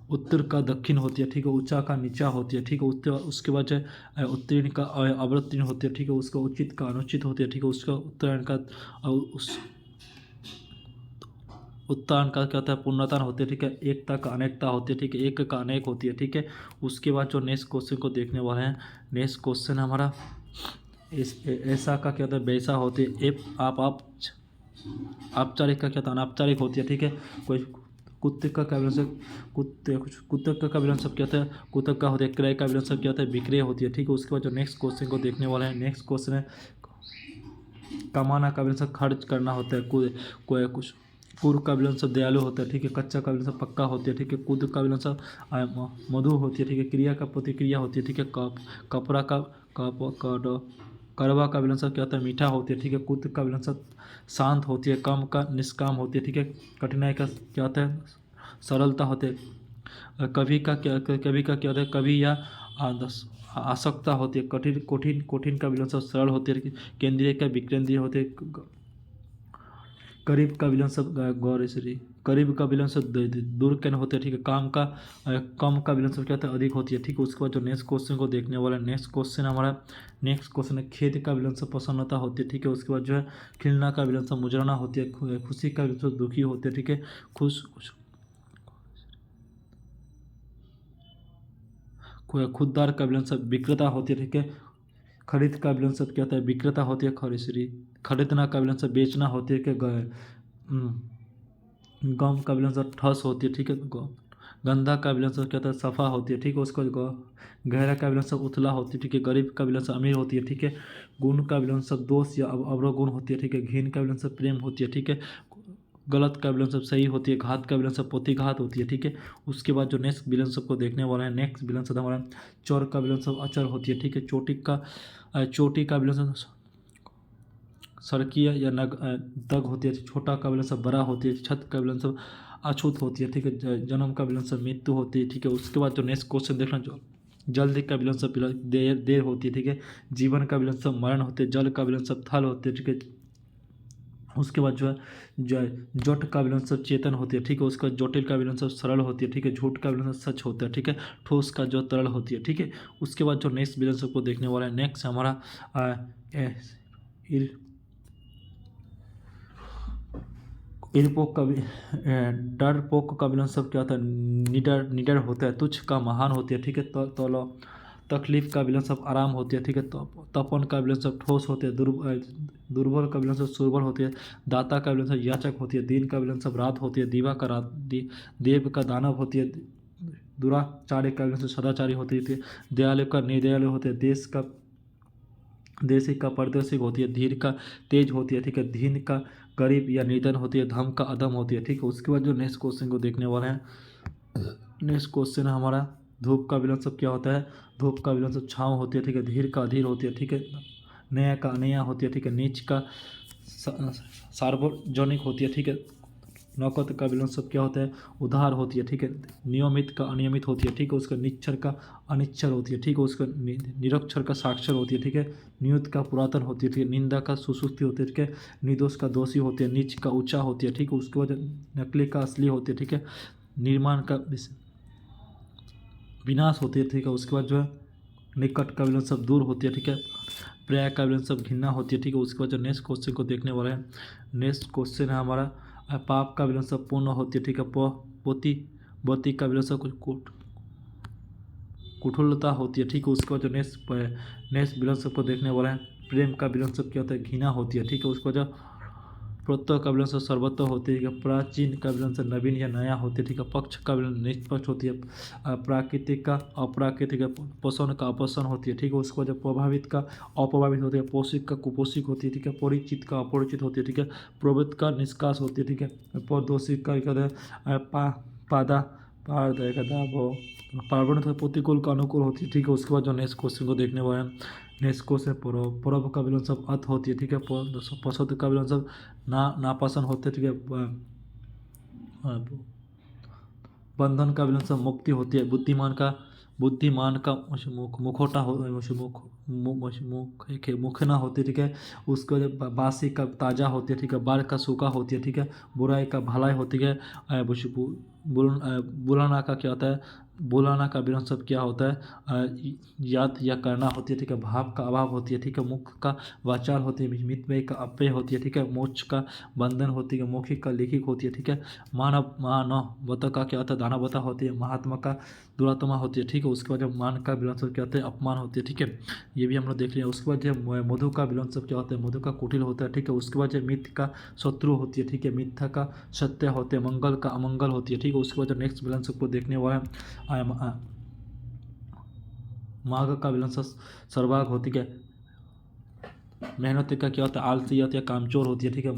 उत्तर का दक्षिण होती है, ठीक है। ऊंचा का नीचा होती है, ठीक है। उसके बाद जो है उत्तीर्ण का अवतीर्ण होती है, ठीक है। उसका उचित का अनुचित होती है, ठीक है। उसका उत्तरायण का उस उत्तान का क्या होता है, पूर्णतान होती है, ठीक है। एकता का अनेकता होती है, ठीक है। एक का अनेक होती है, ठीक है। उसके बाद जो नेक्स्ट क्वेश्चन को देखने वाले हैं, नेक्स्ट क्वेश्चन हमारा ऐसा का क्या होता है, वैसा होती है। आप औपचारिक का क्या होता है, अनौपचारिक होती है, ठीक है। कोई कुत्ते का विलंब कुत्ते का विलंब क्या होता है, कुत्ते का होता है। क्रय का विलंब क्या होता है, विक्रय होती है, ठीक है। उसके बाद जो नेक्स्ट क्वेश्चन को देखने वाले हैं, नेक्स्ट क्वेश्चन है कमाना का विलंब खर्च करना होता है। कोई कुछ पूर्व का विलंब दयालु होता है, ठीक है। कच्चा का विलंब पक्का होती है, ठीक है। कुद का विलंब मधु होती है, ठीक है। क्रिया का प्रतिक्रिया होती है, ठीक है। कपड़ा का करवा का विलंब क्या होता है, मीठा होती है, ठीक है। कुद का विलंब शांत होती है। कम का निष्काम होती है, ठीक है। कठिनाई का क्या होता है, सरलता होते हैं। कवि का क्या होता है, कवि या आसक्ता होती है। कठिन का विलंब सरल होती है। केंद्रीय का विकेंद्रीय होते हैं। करीब का विलंब गौर श्री करीब का विलंब दूर कैन होते हैं, ठीक है। कम का विलंब क्या होता है, अधिक होती है, ठीक है। उसके बाद जो नेक्स्ट क्वेश्चन को देखने वाला है, नेक्स्ट क्वेश्चन हमारा नेक्स्ट क्वेश्चन है खेद का विलंब प्रसन्नता होती है, ठीक है। उसके बाद जो है खिलना का विलंब मुजरना होती है। खुशी का विलंब दुखी होती है, ठीक है। खुददार का विलंब विकृता होती है, ठीक है। खरीद का विलयन शब्द क्या होता है, विक्रेता होती है खरीदरी। खरीदना का विलयन शब्द बेचना होती है कि गम का विलयन शब्द ठस होती है, ठीक है। गंदा का विलयन शब्द क्या होता है, सफ़ा होती है, ठीक है। उसको गहरा का विलयन शब्द उथला होती है, ठीक है। गरीब का विलयन शब्द अमीर होती है, ठीक है। गुण का विलयन शब्द दोष या अवरोगुण होती है, ठीक है। घिन का विलयन शब्द प्रेम होती है, ठीक है। गलत का विलयन शब्द सही होती है। घात का विलयन शब्द प्रतिघात होती है, ठीक है। उसके बाद जो नेक्स्ट विलयन शब्द को देखने वाला है, नेक्स्ट विलयन शब्द हमारा चौर का विलयन शब्द अचर होती है, ठीक है। चोटी का विलयन शब्द सड़कीय या दग होती है। छोटा का विलयन शब्द बड़ा होती है। छत का विलयन शब्द अछूत होती है, ठीक है। जन्म का विलयन शब्द मृत्यु होती है, ठीक है। उसके बाद जो नेक्स्ट क्वेश्चन देखना, जो जल्दी का विलयन शब्द देर होती है, ठीक है। जीवन का विलयन शब्द मरण होते हैं। जल का विलयन शब्द थल होते हैं, ठीक है। उसके बाद जो है जट का विलयन शब्द चेतन होती है, ठीक है। उसके बाद जटिल का विलयन शब्द सरल होती है, ठीक है। झूठ का विलयन शब्द सच होता है, ठीक है। ठोस का जो तरल होती है, ठीक है। उसके बाद जो नेक्स्ट विलयन शब्द को देखने वाला है, नेक्स्ट हमारा डरपोक का विलयन शब्द क्या होता है, निडर होता है। तुच्छ का महान होती है, ठीक है। तकलीफ का विलयन शब्द आराम होती है, ठीक है। तपन का विलयन शब्द ठोस होते हैं। दुर्बल का विलयन शब्द सुर्बल होती है। दाता का विलयन शब्द याचक होती है। दीन का विलयन शब्द रात होती है। दीवा का रात देव का दानव होती है। दुराचार्य का विलयन शब्द सदाचारी होती है। दयालु का निर्दयालु होते हैं। देशी का परदेशी होती है। धीर का तेज होती है, ठीक है। धीन का गरीब या निर्धन होती है। धम का अधम होती है, ठीक है। उसके बाद जो नेक्स्ट क्वेश्चन को देखने वाले हैं, नेक्स्ट क्वेश्चन है हमारा धूप का विलयन शब्द क्या होता है। धूप का विलयन शब्द छाँव होती है, ठीक है। धीर का अधीर होती है, ठीक है। नया का अनया होती है, ठीक है। नीच का सार्वजनिक होती है, ठीक है। नौकत का विलयन शब्द क्या होता है, उधार होती है, ठीक है। नियमित का अनियमित होती है, ठीक है। उसका निच्छर का अनिच्छर होती है, ठीक है। उसका निरक्षर का साक्षर होती है, ठीक है। नियुक्त का पुरातन होती है, ठीक है। निंदा का सुसुप्ति होती है, ठीक है। निर्दोष का दोषी होती है। नीच का ऊंचा होती है, ठीक है। उसके बाद नकली का असली होती है, ठीक है। निर्माण का विनाश होती है, ठीक है। उसके बाद जो है निकट का विलयन शब्द दूर होती है, ठीक है। पर्याय का विलयन शब्द घृणा होती है, ठीक है। उसके बाद जो नेक्स्ट क्वेश्चन को देखने वाला है, नेक्स्ट क्वेश्चन है हमारा पाप का विलयन शब्द पूर्ण होती है, ठीक है। पोती का विलयन शब्द कुठुलता होती है, ठीक है। उसके बाद जो नेक्स्ट विलयन शब्द को देखने वाला है, प्रेम का विलयन शब्द क्या होता है, घृणा होती है, ठीक है। उसके बाद जो प्रत्यय का विलयन शब्द सर्वत्र होती है। प्राचीन का विलयन शब्द नवीन या नया होती है, ठीक है। पक्ष का विलयन निष्पक्ष होती है। प्राकृतिक का अप्राकृतिक, पोषण का अपोषण होती है, ठीक है। उसको जब प्रभावित का अप्रभावित होती है। पोषिक का कुपोषिक होती है, ठीक है। परिचित का अपरिचित होती है, ठीक है। प्रवृत्त का निष्कास होती है, ठीक है। परदोषिक का क्या होता है, पादा पारदय का दाब पार्वण प्रतिकूल का अनुकूल होती है, ठीक है। उसके बाद जो नेक्स्ट क्वेश्चन को देखने वाले हैं, नेक्स्ट क्वेश्चन पूर्व का विलयन शब्द अथ होती है, ठीक है। पसंद का विलयन शब्द नापसंद होते हैं, ठीक है। बंधन का विलयन शब्द मुक्ति होती है। बुद्धिमान का मुखोटा हो मुखना होती है, ठीक है। उसके बाद बासी का ताज़ा होती है, ठीक है। बाढ़ का सूखा होती है, ठीक है। बुराई का भलाई होती है। बुलाना का क्या होता है, बुलाना का विलयन शब्द क्या होता है, याद या करना होती है, ठीक है। भाव का अभाव होती है, ठीक है। मुख का वाचाल होती है। मितव्यय का अव्यय होती है, ठीक है। मोक्ष का बंधन होती है। मौखिक का लेखिक होती है, ठीक है। मानवता का क्या होता है, दानवता होती है। महात्मा का दुरात्मा होती है, ठीक है। उसके बाद जब मान का विलयन शब्द क्या होता है, अपमान होती है, ठीक है। ये भी हम लोग देख लिया। उसके बाद जब मधु का विलयन शब्द क्या होता है, मधु का कुटिल होता है, ठीक है। उसके बाद जब मिथ्य का शत्रु होती है, ठीक है। मिथ्या का सत्य होते हैं। मंगल का अमंगल होती है, ठीक है। उसके बाद जब नेक्स्ट विलयन शब्द को देखने वाला है, माघ का विलयन शब्द सर्वाग होती है। मेहनत का क्या होता है, आलसियत या कामचोर होती है, ठीक है।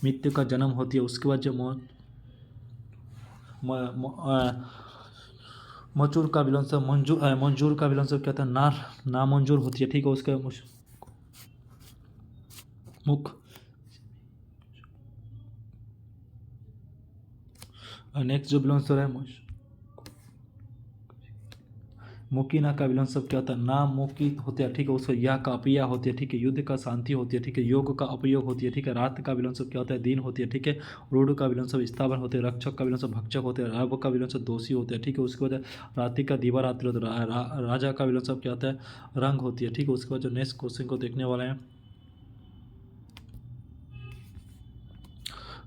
मृत्यु का जन्म होती है। उसके बाद जब मचूर का विलयन शब्द मंजूर का विलयन शब्द क्या होता है, नामंजूर होती है, ठीक है। उसके मुख नेक्स्ट जो विलयन शब्द है मुकीना का विलयन शब्द क्या होता है, नाम मुकी होते हैं, ठीक है। उसका या का अपिया होती है, ठीक है। युद्ध का शांति होती है, ठीक है। योग का अपयोग होती है, ठीक है। रात का विलयन शब्द क्या होता है, दिन होती है, ठीक है। रूढ़ का विलयन शब्द स्थावर होते हैं। रक्षक का विलयन शब्द भक्षक होते हैं। रव का विलयन शब्द दोषी होते हैं, ठीक है। उसके बाद रात्रि का दिवा रात्रि होता है। राजा का विलयन शब्द क्या होता है, रंग होती है, ठीक है। उसके बाद जो नेक्स्ट क्वेश्चन को देखने वाले हैं,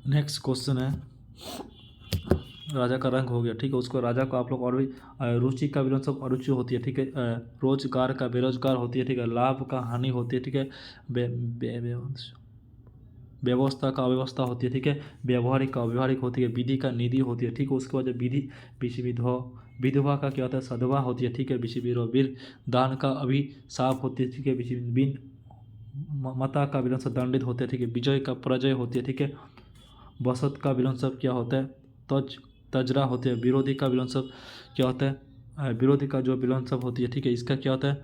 नेक्स्ट क्वेश्चन है राजा का रंग हो गया, ठीक है। उसको राजा को आप लोग और भी रुचि का विलोम शब्द अरुचि होती है, ठीक है। रोजगार का बेरोजगार होती है, ठीक है। लाभ का हानि होती है, ठीक है। व्यवस्था का अव्यवस्था होती है, ठीक है। व्यवहारिक का अव्यवहारिक होती है। विधि का निधि होती है, ठीक है। उसके बाद जब विधि विधवा का क्या होता है, सधवा होती है, ठीक है। वीर दान का अभिशाप होती है, ठीक है। बिन मता का विलोम शब्द दंडित होते हैं, ठीक है। विजय का पराजय होती है, ठीक है। बसत का विलोम शब्द क्या होता है, तजरा होते हैं। विरोधी का विलोम शब्द क्या होता है, विरोधी का जो विलोम शब्द होती है, ठीक है, इसका क्या होता है,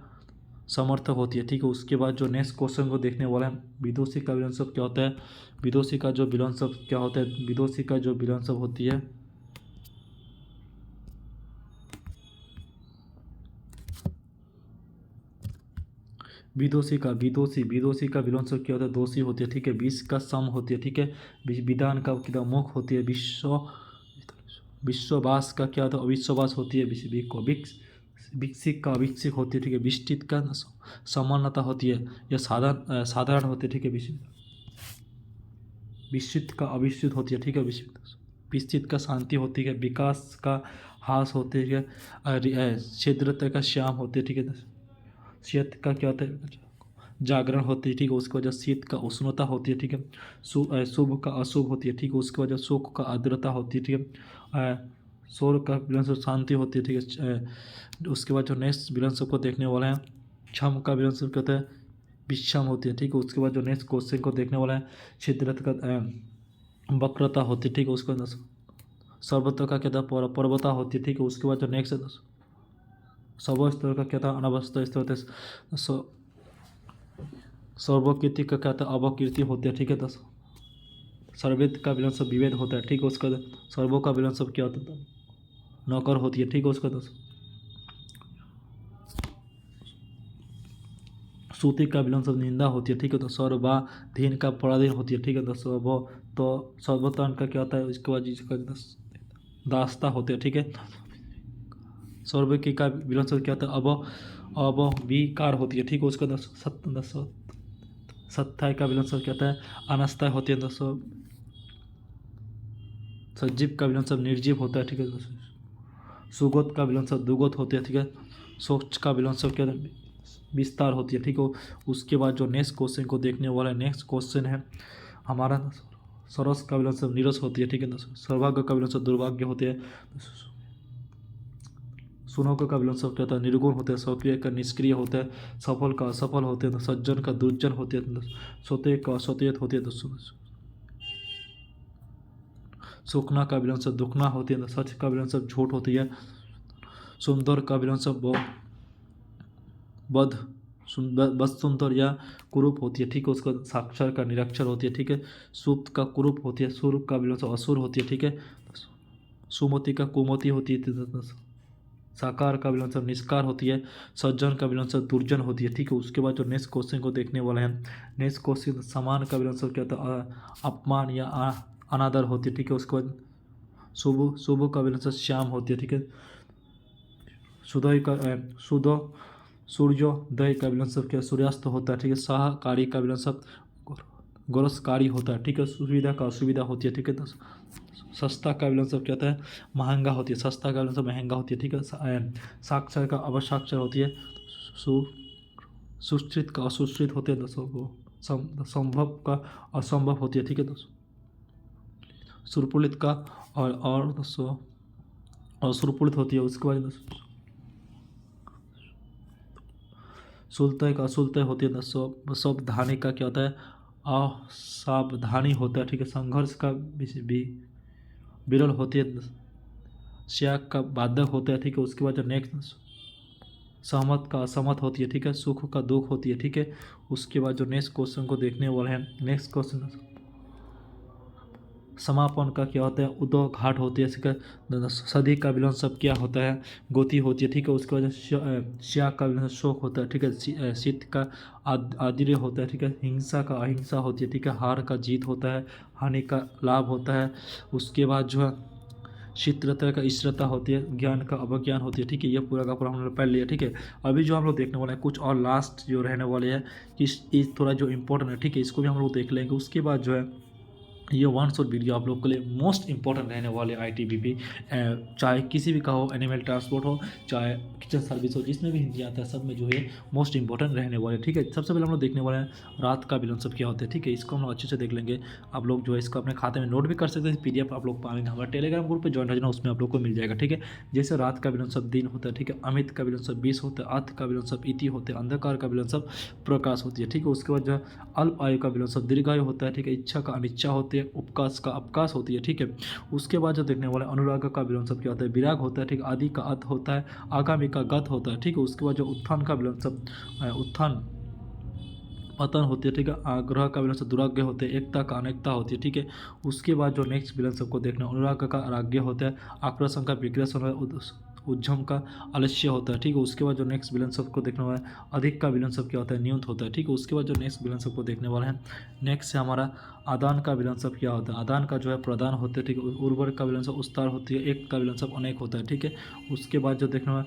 समर्थक होती है, ठीक है। उसके बाद जो नेक्स्ट क्वेश्चन को देखने वाला है, विदुषी का विलोम शब्द क्या होता है, विदुषी का जो विलोम शब्द क्या होता है, विदुषी का जो विलोम शब्द होती है, विदोषी का विदोषी का विलोम शब्द क्या होता है, दोषी होती है, ठीक है। विष का सम होती है, ठीक है। विधान का क्या मुख होती है। विश्ववास का क्या होता है, अविश्वास होती है। विकसित का अविकसित होती है, ठीक है। विस्तृत का समानता होती है, यह साधारण होती है, ठीक है। विस्तृत का अविस्तृत होती है, ठीक है। विस्तृत का शांति होती है। विकास का हास होती है, क्षेत्रता का श्याम होती है, ठीक है। शीत का क्या होता है, जागरण होती है, ठीक है। उसके वजह शीत का उष्णता होती है, ठीक है। शुभ का अशुभ होती है, ठीक है। उसके वजह सुख का आर्द्रता होती है, ठीक है। शोर का विलोम शब्द शांति होती है, ठीक है। उसके बाद जो नेक्स्ट विलोम शब्द को देखने वाला है, क्षम का विलोम शब्द क्या होता है, विषम होती है, ठीक है। उसके बाद जो नेक्स्ट क्वेश्चन को देखने वाला है, छिद्रत का वक्रता होती है, ठीक है। उसके बाद सर्वत्र का क्या था, पर्वता होती है, ठीक है। उसके बाद जो नेक्स्ट सर्वस्तर का क्या था, अनवस्था स्तर होते हैं। सर्वकीर्ति का क्या था, अवकीर्ति होती है, ठीक है। सर्वेद का विलोम शब्द विवेद होता है, ठीक है। उसका सर्वो का विलोम शब्द क्या होता है, नौकर होती है, ठीक है। उसका सूती का विलोम शब्द निंदा होती है, ठीक है। तो सर्वाधीन का पराधीन होती है, ठीक है। तो सर्वतन का क्या होता है, उसके बाद जिसका दास्ता होते हैं, ठीक है। सर्वकी का विलोम शब्द क्या होता है, अविकार होती है, ठीक है। उसका सत्ताय का विलोम शब्द क्या होता है, अनस्थाय होती है। सजीव का विलोम शब्द निर्जीव होता है, ठीक है। सुगोत का विलोम शब्द दुगोत होती है, ठीक है। सोच का विलोम शब्द क्या है, विस्तार होती है, ठीक है। उसके बाद जो नेक्स्ट क्वेश्चन को देखने वाला है, नेक्स्ट क्वेश्चन है हमारा, सरस का विलोम शब्द नीरस होती है, ठीक है। सौभाग्य का विलोम शब्द दुर्भाग्य होते हैं। सुनोक का विलोम शब्द क्या होता है, निर्गुण होते हैं। सक्रिय का निष्क्रिय होता है। सफल का असफल होते हैं। सज्जन का दुर्जन होते हैं। सत्य का असत्यत होती है। सुखना का विलोम शब्द दुखना होती है। सच का विलोम शब्द झूठ होती है। सुंदर का विलोम शब्द बद सुंदर या कुरूप होती है, ठीक है। उसका साक्षर का निरक्षर होती है, ठीक है। सुप्त का कुरूप होती है। सुर का विलोम शब्द असुर होती है, ठीक है। सुमति का कुमति होती है। साकार का विलोम शब्द निष्कार होती है। सज्जन का विलोम शब्द दुर्जन होती है, ठीक है। उसके बाद जो नेक्स्ट क्वेश्चन को देखने वाले हैं, नेक्स्ट क्वेश्चन समान का विलोम शब्द क्या होता है, अपमान या अनादर होती है, ठीक है। उसके बाद शुभ का विलोम शब्द श्याम होती है, ठीक है। सूर्योदय का विलोम शब्द क्या, सूर्यास्त होता है, ठीक है। सहकारी का विलोम शब्द गोरसकारी होता है, ठीक है। सुविधा का असुविधा होती है, ठीक है। सस्ता का विलोम शब्द क्या होता है, महंगा होती है। सस्ता का विलोम शब्द महंगा होती है, ठीक है। साक्षर का अवसाक्षर होती है। सुश्रित का असुश्रित होते हैं। संभव का असंभव होती है, ठीक है। सुरपुलित का और सुरपुलित होती है। उसके बाद सुलतय का असुलतय होती है। सावधानी का क्या होता है, असावधानी होता है, ठीक है। संघर्ष का भी विरल होती है। त्याग का बाधक होता है, ठीक है। उसके बाद जो नेक्स्ट सहमत का असहमत होती है, ठीक है। सुख का दुख होती है, ठीक है। उसके बाद जो नेक्स्ट क्वेश्चन को देखने वाले हैं, नेक्स्ट क्वेश्चन समापन का क्या होता है, उदो घाट होती है, ठीक है। सदी का विलोम शब्द क्या होता है, गोती होती है, ठीक है। उसके बाद श्या का विलोम शोक होता है, ठीक है। शीत का आदिर्य होता है, ठीक है। हिंसा का अहिंसा होती है, ठीक है। हार का जीत होता है। हानि का लाभ होता है। उसके बाद जो है शीतलता का ईश्वरता होती है। ज्ञान का अवज्ञान होती है, ठीक है। ये पूरा का पूरा हम लोग पढ़ लिया, ठीक है। अभी जो हम लोग देखने वाले हैं कुछ और लास्ट जो रहने वाले हैं कि थोड़ा जो इम्पोर्टेंट है, ठीक है, इसको भी हम लोग देख लेंगे। उसके बाद जो है ये वन शॉट वीडियो आप लोग के लिए मोस्ट इंपॉर्टेंट रहने वाले ITBP, चाहे किसी भी का हो, एनिमल ट्रांसपोर्ट हो, चाहे किचन सर्विस हो, जिसमें भी हिंदी आता है सब में जो है मोस्ट इंपॉर्टेंट रहने वाले। ठीक है, सबसे पहले हम लोग देखने वाले हैं रात का विलन सब क्या होता है। ठीक है, इसको हम लोग अच्छे से देख लेंगे। आप लोग जो है इसको अपने खाते में नोट भी कर सकते हैं। PDF आप लोग पाएंगे, हमारे टेलीग्राम ग्रुप पर ज्वाइन हो जाना, उसमें आप लोग को मिल जाएगा। ठीक है, जैसे रात का विलन सब दिन होता है। ठीक है, अमित का विलन सब 20 होता है, अर्थ का विलन सब इति होते हैं, अंधकार का विलन सब प्रकाश होती है। ठीक है, उसके बाद जो है अल्प आयु का विलन सब दीर्घायु होता है। ठीक है, इच्छा का अनिच्छा होती है, उपकाश का अवकाश होती है। ठीक है, उसके बाद जो देखने वाले अनुराग का विलन सब क्या होता है, विराग होता है। ठीक है, आदि का अत होता है, आगामी का गत होता है। ठीक है, उसके बाद जो उत्थान का विलन सब उत्थान पतन होती है। ठीक है, आग्रह का विलन सब दुराग्य होते हैं, एकता का अनेकता होती है। ठीक है, उसके बाद जो नेक्स्ट विलन सबको देखना, अनुराग का अराग्य होता है, आकर्षण का विग्रसन, उज्जम का आलस्य होता है। ठीक है, उसके बाद जो नेक्स्ट विलन सबको देखने वाला है, अधिक का विलन सब क्या होता है, न्यूनत होता है। ठीक है, उसके बाद जो नेक्स्ट विलन सबको देखने वाला है, नेक्स्ट है हमारा आदान का विलन सब क्या होता है। आदान का जो है प्रदान होते हैं। ठीक है, उर्वर का विलन सब उस्तार होती है, एक का विलन सब अनेक होता है। ठीक है, उसके बाद जो देखने वाला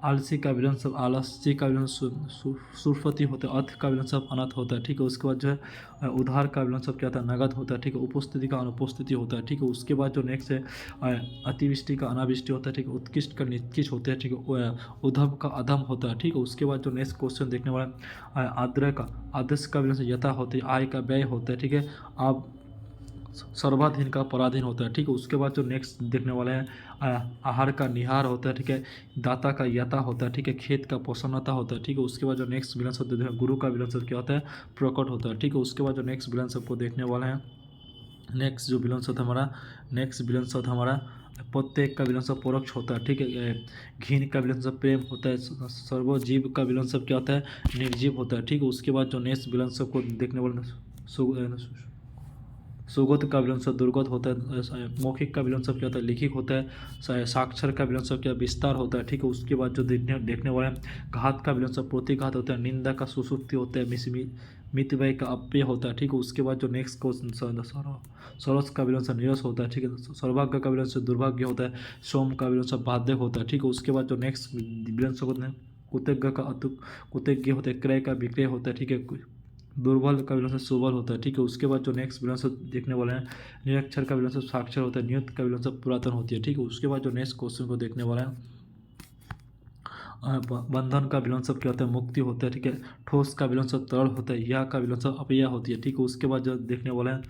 आलसी का विलन सब आलस्य का विलन सुरफती होता है, अर्थ का विलन सब अनर्थ होता है। ठीक है, उसके बाद जो है उधार का विलन सब क्या होता है, नगद होता है। ठीक है, उपस्थिति का अनुपस्थिति होता है। ठीक है, उसके बाद जो नेक्स्ट है अतिवृष्टि का अनावृष्टि होता है। ठीक है, उत्कृष्ट का निकृष्ट होते हैं। ठीक है, उधम का अधम होता है। ठीक है, उसके बाद जो नेक्स्ट क्वेश्चन देखने वाला है, आद्र का आदर्श का विलन यथा होती है, आय का व्यय होता है। ठीक है, आप सर्वाधीन का पराधीन होता है। ठीक है, उसके बाद जो नेक्स्ट देखने वाले हैं आहार का निहार होता है। ठीक है, दाता का यता होता है। ठीक है, खेत का पोषणता होता है। ठीक है, उसके बाद जो नेक्स्ट विलन शब्द देखते हैं, गुरु का विलन शब्द क्या होता है, प्रकट होता है। ठीक है, उसके बाद जो नेक्स्ट विलन शब्द को देखने वाले हैं, नेक्स्ट जो विलन शब्द हमारा नेक्स्ट विलन शब्द हमारा प्रत्येक का विलन शब्द परोक्ष होता है। ठीक है, घीन का विलन शब्द प्रेम होता है, सर्वजीव का विलन शब्द क्या होता है, निर्जीव होता है। ठीक है, उसके बाद जो नेक्स्ट विलन शब्द को देखने वाले सुगत का विलन शब्द दुर्गत होता है, मौखिक का विलन शब्द क्या होता है, लिखित होता है, साक्षर का विलन शब्द क्या विस्तार होता है। ठीक है, उसके बाद जो देखने वाले हैं, घात का विलन शब्द प्रतिघात होता है, निंदा का सुसुप्ति होता है, मितव्यय का अप्यय होता है। ठीक है, उसके बाद जो नेक्स्ट क्वेश्चन सरस का विलन शब्द निरस होता है। ठीक है, सौभाग्य का विलन शब्द दुर्भाग्य होता है, सोम का विलन शब्द बाध्य होता है। ठीक है, उसके बाद जो नेक्स्ट विलन शब्द कुतज्ञ का कुतज्ञ होता है, क्रय का विक्रय होता है। ठीक है, दुर्बल का विलन शब्द सुबल होता है। ठीक है, उसके बाद जो नेक्स्ट विलन शब्द देखने वाले हैं, निरक्षर का विलन शब्द साक्षर होता है, नियुक्त का विलन शब्द पुरातन होती है। ठीक है, उसके बाद जो नेक्स्ट क्वेश्चन को देखने वाला है, बंधन का विलन शब्द क्या होता है, मुक्ति होता है। ठीक है, ठोस का विलन शब्द तरल होता है, यह का विलन शब्द अपया होती है। ठीक है, उसके बाद जो देखने वाला है,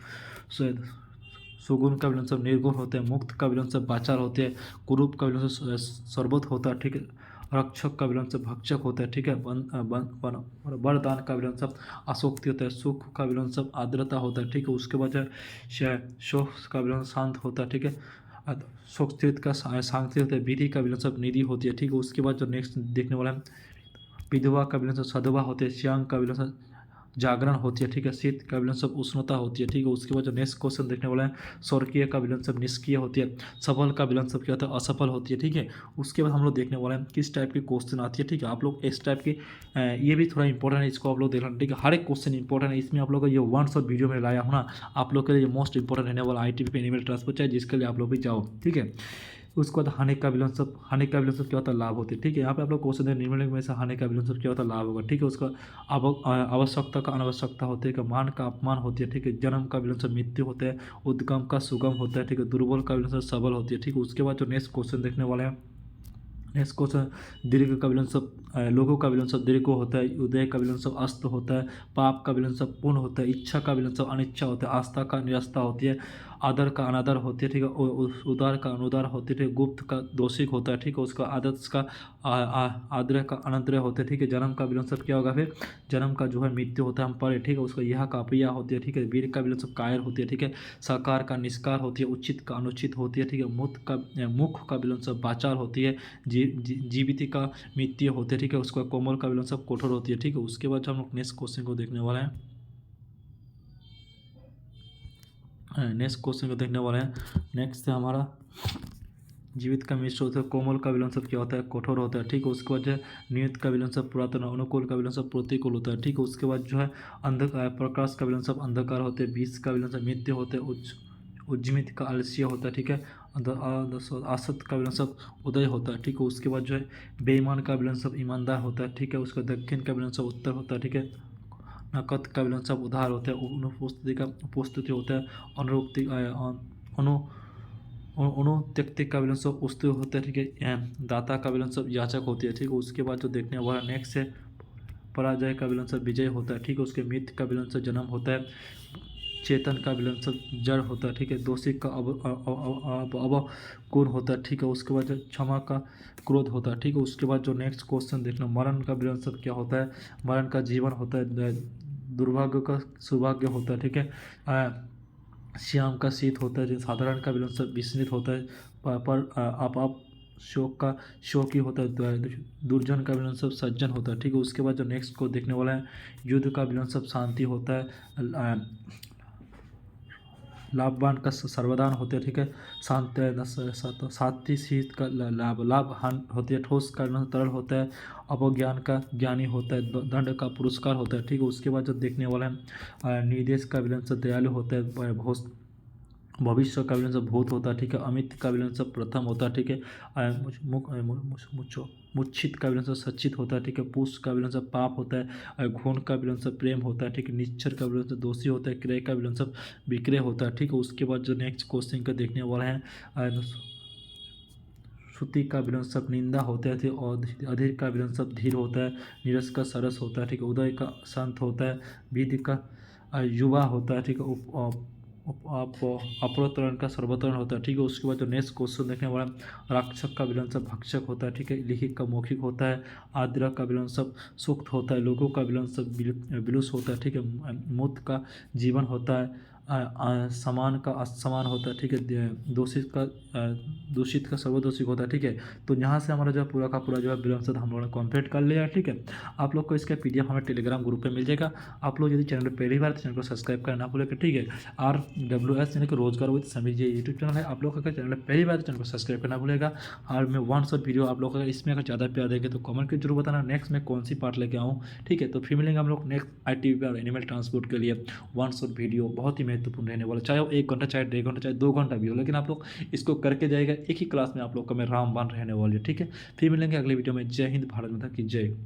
सुगुण का विलन शब्द निर्गुण होता है, मुक्त का विलन शब्द वाचार होते हैं, कुरूप का विलन शब्द सर्वत होता है। ठीक है, रक्षक का विलन शब्द भक्षक होता है। ठीक है, वरदान का विलन शब्द आसक्ति होता है, सुख का विलन शब्द आर्द्रता होता है। ठीक है, उसके बाद जो है शोक का विलन शांत होता है। ठीक है, शोकस्थित का शांति होता है, विधि का विलन शब्द निधि होती है। ठीक है, उसके बाद जो नेक्स्ट देखने वाला है, विधवा का विलन शब्द सधवा होते हैं, श्यांग का विलन शब्द जागरण होती है। ठीक है, शीत का विलन शब्द उष्णता होती है। ठीक है, उसके बाद जो नेक्स्ट क्वेश्चन देखने वाला है, स्वर्गीय का विलन शब्द निष्क्रिय होती है, सफल का विलन शब्द क्या होता है, असफल होती है। ठीक है, उसके बाद हम लोग देखने वाले हैं किस टाइप की क्वेश्चन आती है। ठीक है, आप लोग इस टाइप की ये भी थोड़ा इंपॉर्टेंट है, इसको आप लोग देखना। ठीक है, हर एक क्वेश्चन इंपॉर्टेंट है, इसमें आप लोग को ये वन शॉट वीडियो में लाया हूँ ना, आप लोग के लिए मोस्ट इंपॉर्टेंट रहने वाला ITBP एनिमल ट्रांसपोर्ट, चाहे जिसके लिए आप लोग भी जाओ। ठीक है, उसके बाद हानि का विलन शब्द क्या होता है, लाभ होते हैं। ठीक है, यहाँ पे आप लोग क्वेश्चन है निम्नलिखित में से हानि का विलन शब्द क्या होता है, लाभ होगा। ठीक है, उसका आवश्यकता का अनावश्यकता होती है, मान का अपमान होती है। ठीक है, जन्म का विलन शब्द मृत्यु होता है, उद्गम का सुगम होता है। ठीक है, दुर्बल का विलन शब्द सबल होती है। ठीक है, उसके बाद जो नेक्स्ट क्वेश्चन देखने वाले हैं, नेक्स्ट क्वेश्चन दीर्घ का विलन शब्द लोगों का विलन शब्द दीर्घ होता है, उदय का विलन शब्द अस्त होता है, पाप का विलन शब्द पूर्ण होता है, इच्छा का विलन शब्द अनिच्छा होता है, आस्था का निरस्ता होती है, आदर का अनादर होती है। ठीक है, उदार का अनुदार होती है। ठीक है, गुप्त का दोषिक होता है। ठीक है, उसका आदर्श का आद्रय का अनद्रय होता है। ठीक है, जन्म का विलन शब्द क्या होगा, फिर जन्म का जो है मृत्यु होता है, हम पढ़े। ठीक है, उसका यह का अपिया होती है। ठीक है, वीर का विलन शब्द कायर होती है। ठीक है, साकार का निष्कार होती है, उचित का अनुचित होती है। ठीक है, मुख का विलन शब्द वाचार होती है, जीवित का मृत्यु होती है। ठीक है, उसका कोमल का विलन शब्द कठोर होती है। ठीक है, उसके बाद हम लोग नेक्स्ट क्वेश्चन को देखने वाले हैं, नेक्स्ट क्वेश्चन को देखने वाले हैं। नेक्स्ट है हमारा जीवित का मिश्र होता है, कोमल का विलन शब्द क्या होता है, कठोर होता है। ठीक है, उसके बाद जो है नियत का विलन शब्द पुरातन, अनुकूल का विलन शब्द प्रतिकूल होता है। ठीक है, उसके बाद जो है प्रकाश का विलन शब्द अंधकार होते हैं, बीस का विलन शब्द मृत्यु होते हैं, उज्जीवित का आलस्य होता है। ठीक है, असत का विलन शब्द उदय होता है। ठीक है, उसके बाद जो है बेईमान का विलन शब्द ईमानदार होता है। ठीक है, उसका दक्षिण का विलन शब्द उत्तर होता है। ठीक है, कथ का विलोम शब्द उधार होता है, अनुपस्थिति का उपस्थिति होता है, अनुक्ति अनु अनुत्यक्ति का विलोम शब्द उस्तु होता है, ठीक है। दाता का विलोम शब्द याचक होती है, ठीक है। उसके बाद जो देखने वाला नेक्स्ट है पराजय का विलोम शब्द विजय होता है, ठीक है। उसके मृत्यु का विलोम शब्द जन्म होता है, चेतन का विलोम शब्द जड़ होता है, ठीक है। दोषी का अवगुण होता है, ठीक है। उसके बाद जो क्षमा का क्रोध होता है, ठीक है। उसके बाद जो नेक्स्ट क्वेश्चन देखना, मरण का विलोम शब्द क्या होता है? मरण का जीवन होता है, दुर्भाग्य का सौभाग्य होता है, ठीक है। श्याम का शीत होता है, साधारण का विलोम शब्द विस्मित होता है, पर आप शोक का शोकी होता है, दुर्जन का विलोम शब्द सज्जन होता है, ठीक है। उसके बाद जो नेक्स्ट को देखने वाला है, युद्ध का विलोम शब्द शांति होता है, लाभवान का सर्वदान होते हैं, ठीक है। शांत साथी शीत का लाभ हान होती है, ठोस का तरल होता है, अपज्ञान का ज्ञानी होता है, दंड का पुरस्कार होता है, ठीक है। उसके बाद जो देखने वाला है, निर्देश का विलोम शब्द दयालु होता है, भविष्य का विलोम शब्द भूत होता है, ठीक है। अमित का विलोम शब्द प्रथम होता है, ठीक है। मुच्छित का विलोम शब्द सच्चित होता है, ठीक है। पुष का विलोम शब्द पाप होता है, घून का विलोम शब्द प्रेम होता है, ठीक है। निश्चर का विलोम शब्द दोषी होता है, क्रय का विलोम शब्द विक्रय होता है, ठीक है। उसके बाद जो नेक्स्ट क्वेश्चन का देखने वाला है, श्रुति का विलोम शब्द निंदा होता है, और अधीर का विलोम शब्द धीर होता है, नीरस का सरस होता है, ठीक है। उदय का शांत होता है, विधि का युवा होता है, ठीक है। अपरोत्तरण का सर्वोत्तरण होता है, ठीक है। उसके बाद जो नेक्स्ट क्वेश्चन देखने वाला, राक्षक का विलोम शब्द भक्षक होता है, ठीक है। लिखित का मौखिक होता है, आद्र का विलोम शब्द सुक्त होता है, लोगों का विलोम शब्द विलुष होता है, ठीक है। मूत का जीवन होता है, समान का असमान होता है, ठीक है। दूषित का सर्वदोषित होता है, ठीक है। तो यहाँ से हमारा जो है पूरा का पूरा जो है विलोम शब्द हम लोगों ने कंप्लीट कर लिया, ठीक है। आप लोग को इसका PDF हमारे टेलीग्राम ग्रुप पे मिल जाएगा। आप लोग यदि चैनल पर पहली बार तो चैनल को सब्सक्राइब करना भूलेगा, ठीक है। RWS यानी कि रोजगार with Sameer ji YouTube channel है। आप लोग अगर चैनल पर पहली बार तो चैनल को सब्सक्राइब करना भूलेगा। और मैं 1 शॉट वीडियो आप लोग अगर इसमें अगर ज़्यादा प्यार देंगे तो कमेंट कर जरूर बताना नेक्स्ट में कौन सी पार्ट लेके आऊँ, ठीक है। तो फिर मिलेंगे हम लोग नेक्स्ट ITBP और एनिमल ट्रांसपोर्ट के लिए 1 शॉट वीडियो बहुत ही महत्वपूर्ण रहने वाला, चाहे वो 1 घंटा, चाहे 1.5 घंटा, चाहे 2 घंटा भी हो, लेकिन आप लोग इसको करके जाएगा। एक ही क्लास में आप लोग का मैं रामबाण रहने वाली है, ठीक है। फिर मिलेंगे अगले वीडियो में। जय हिंद, भारत माता की जय।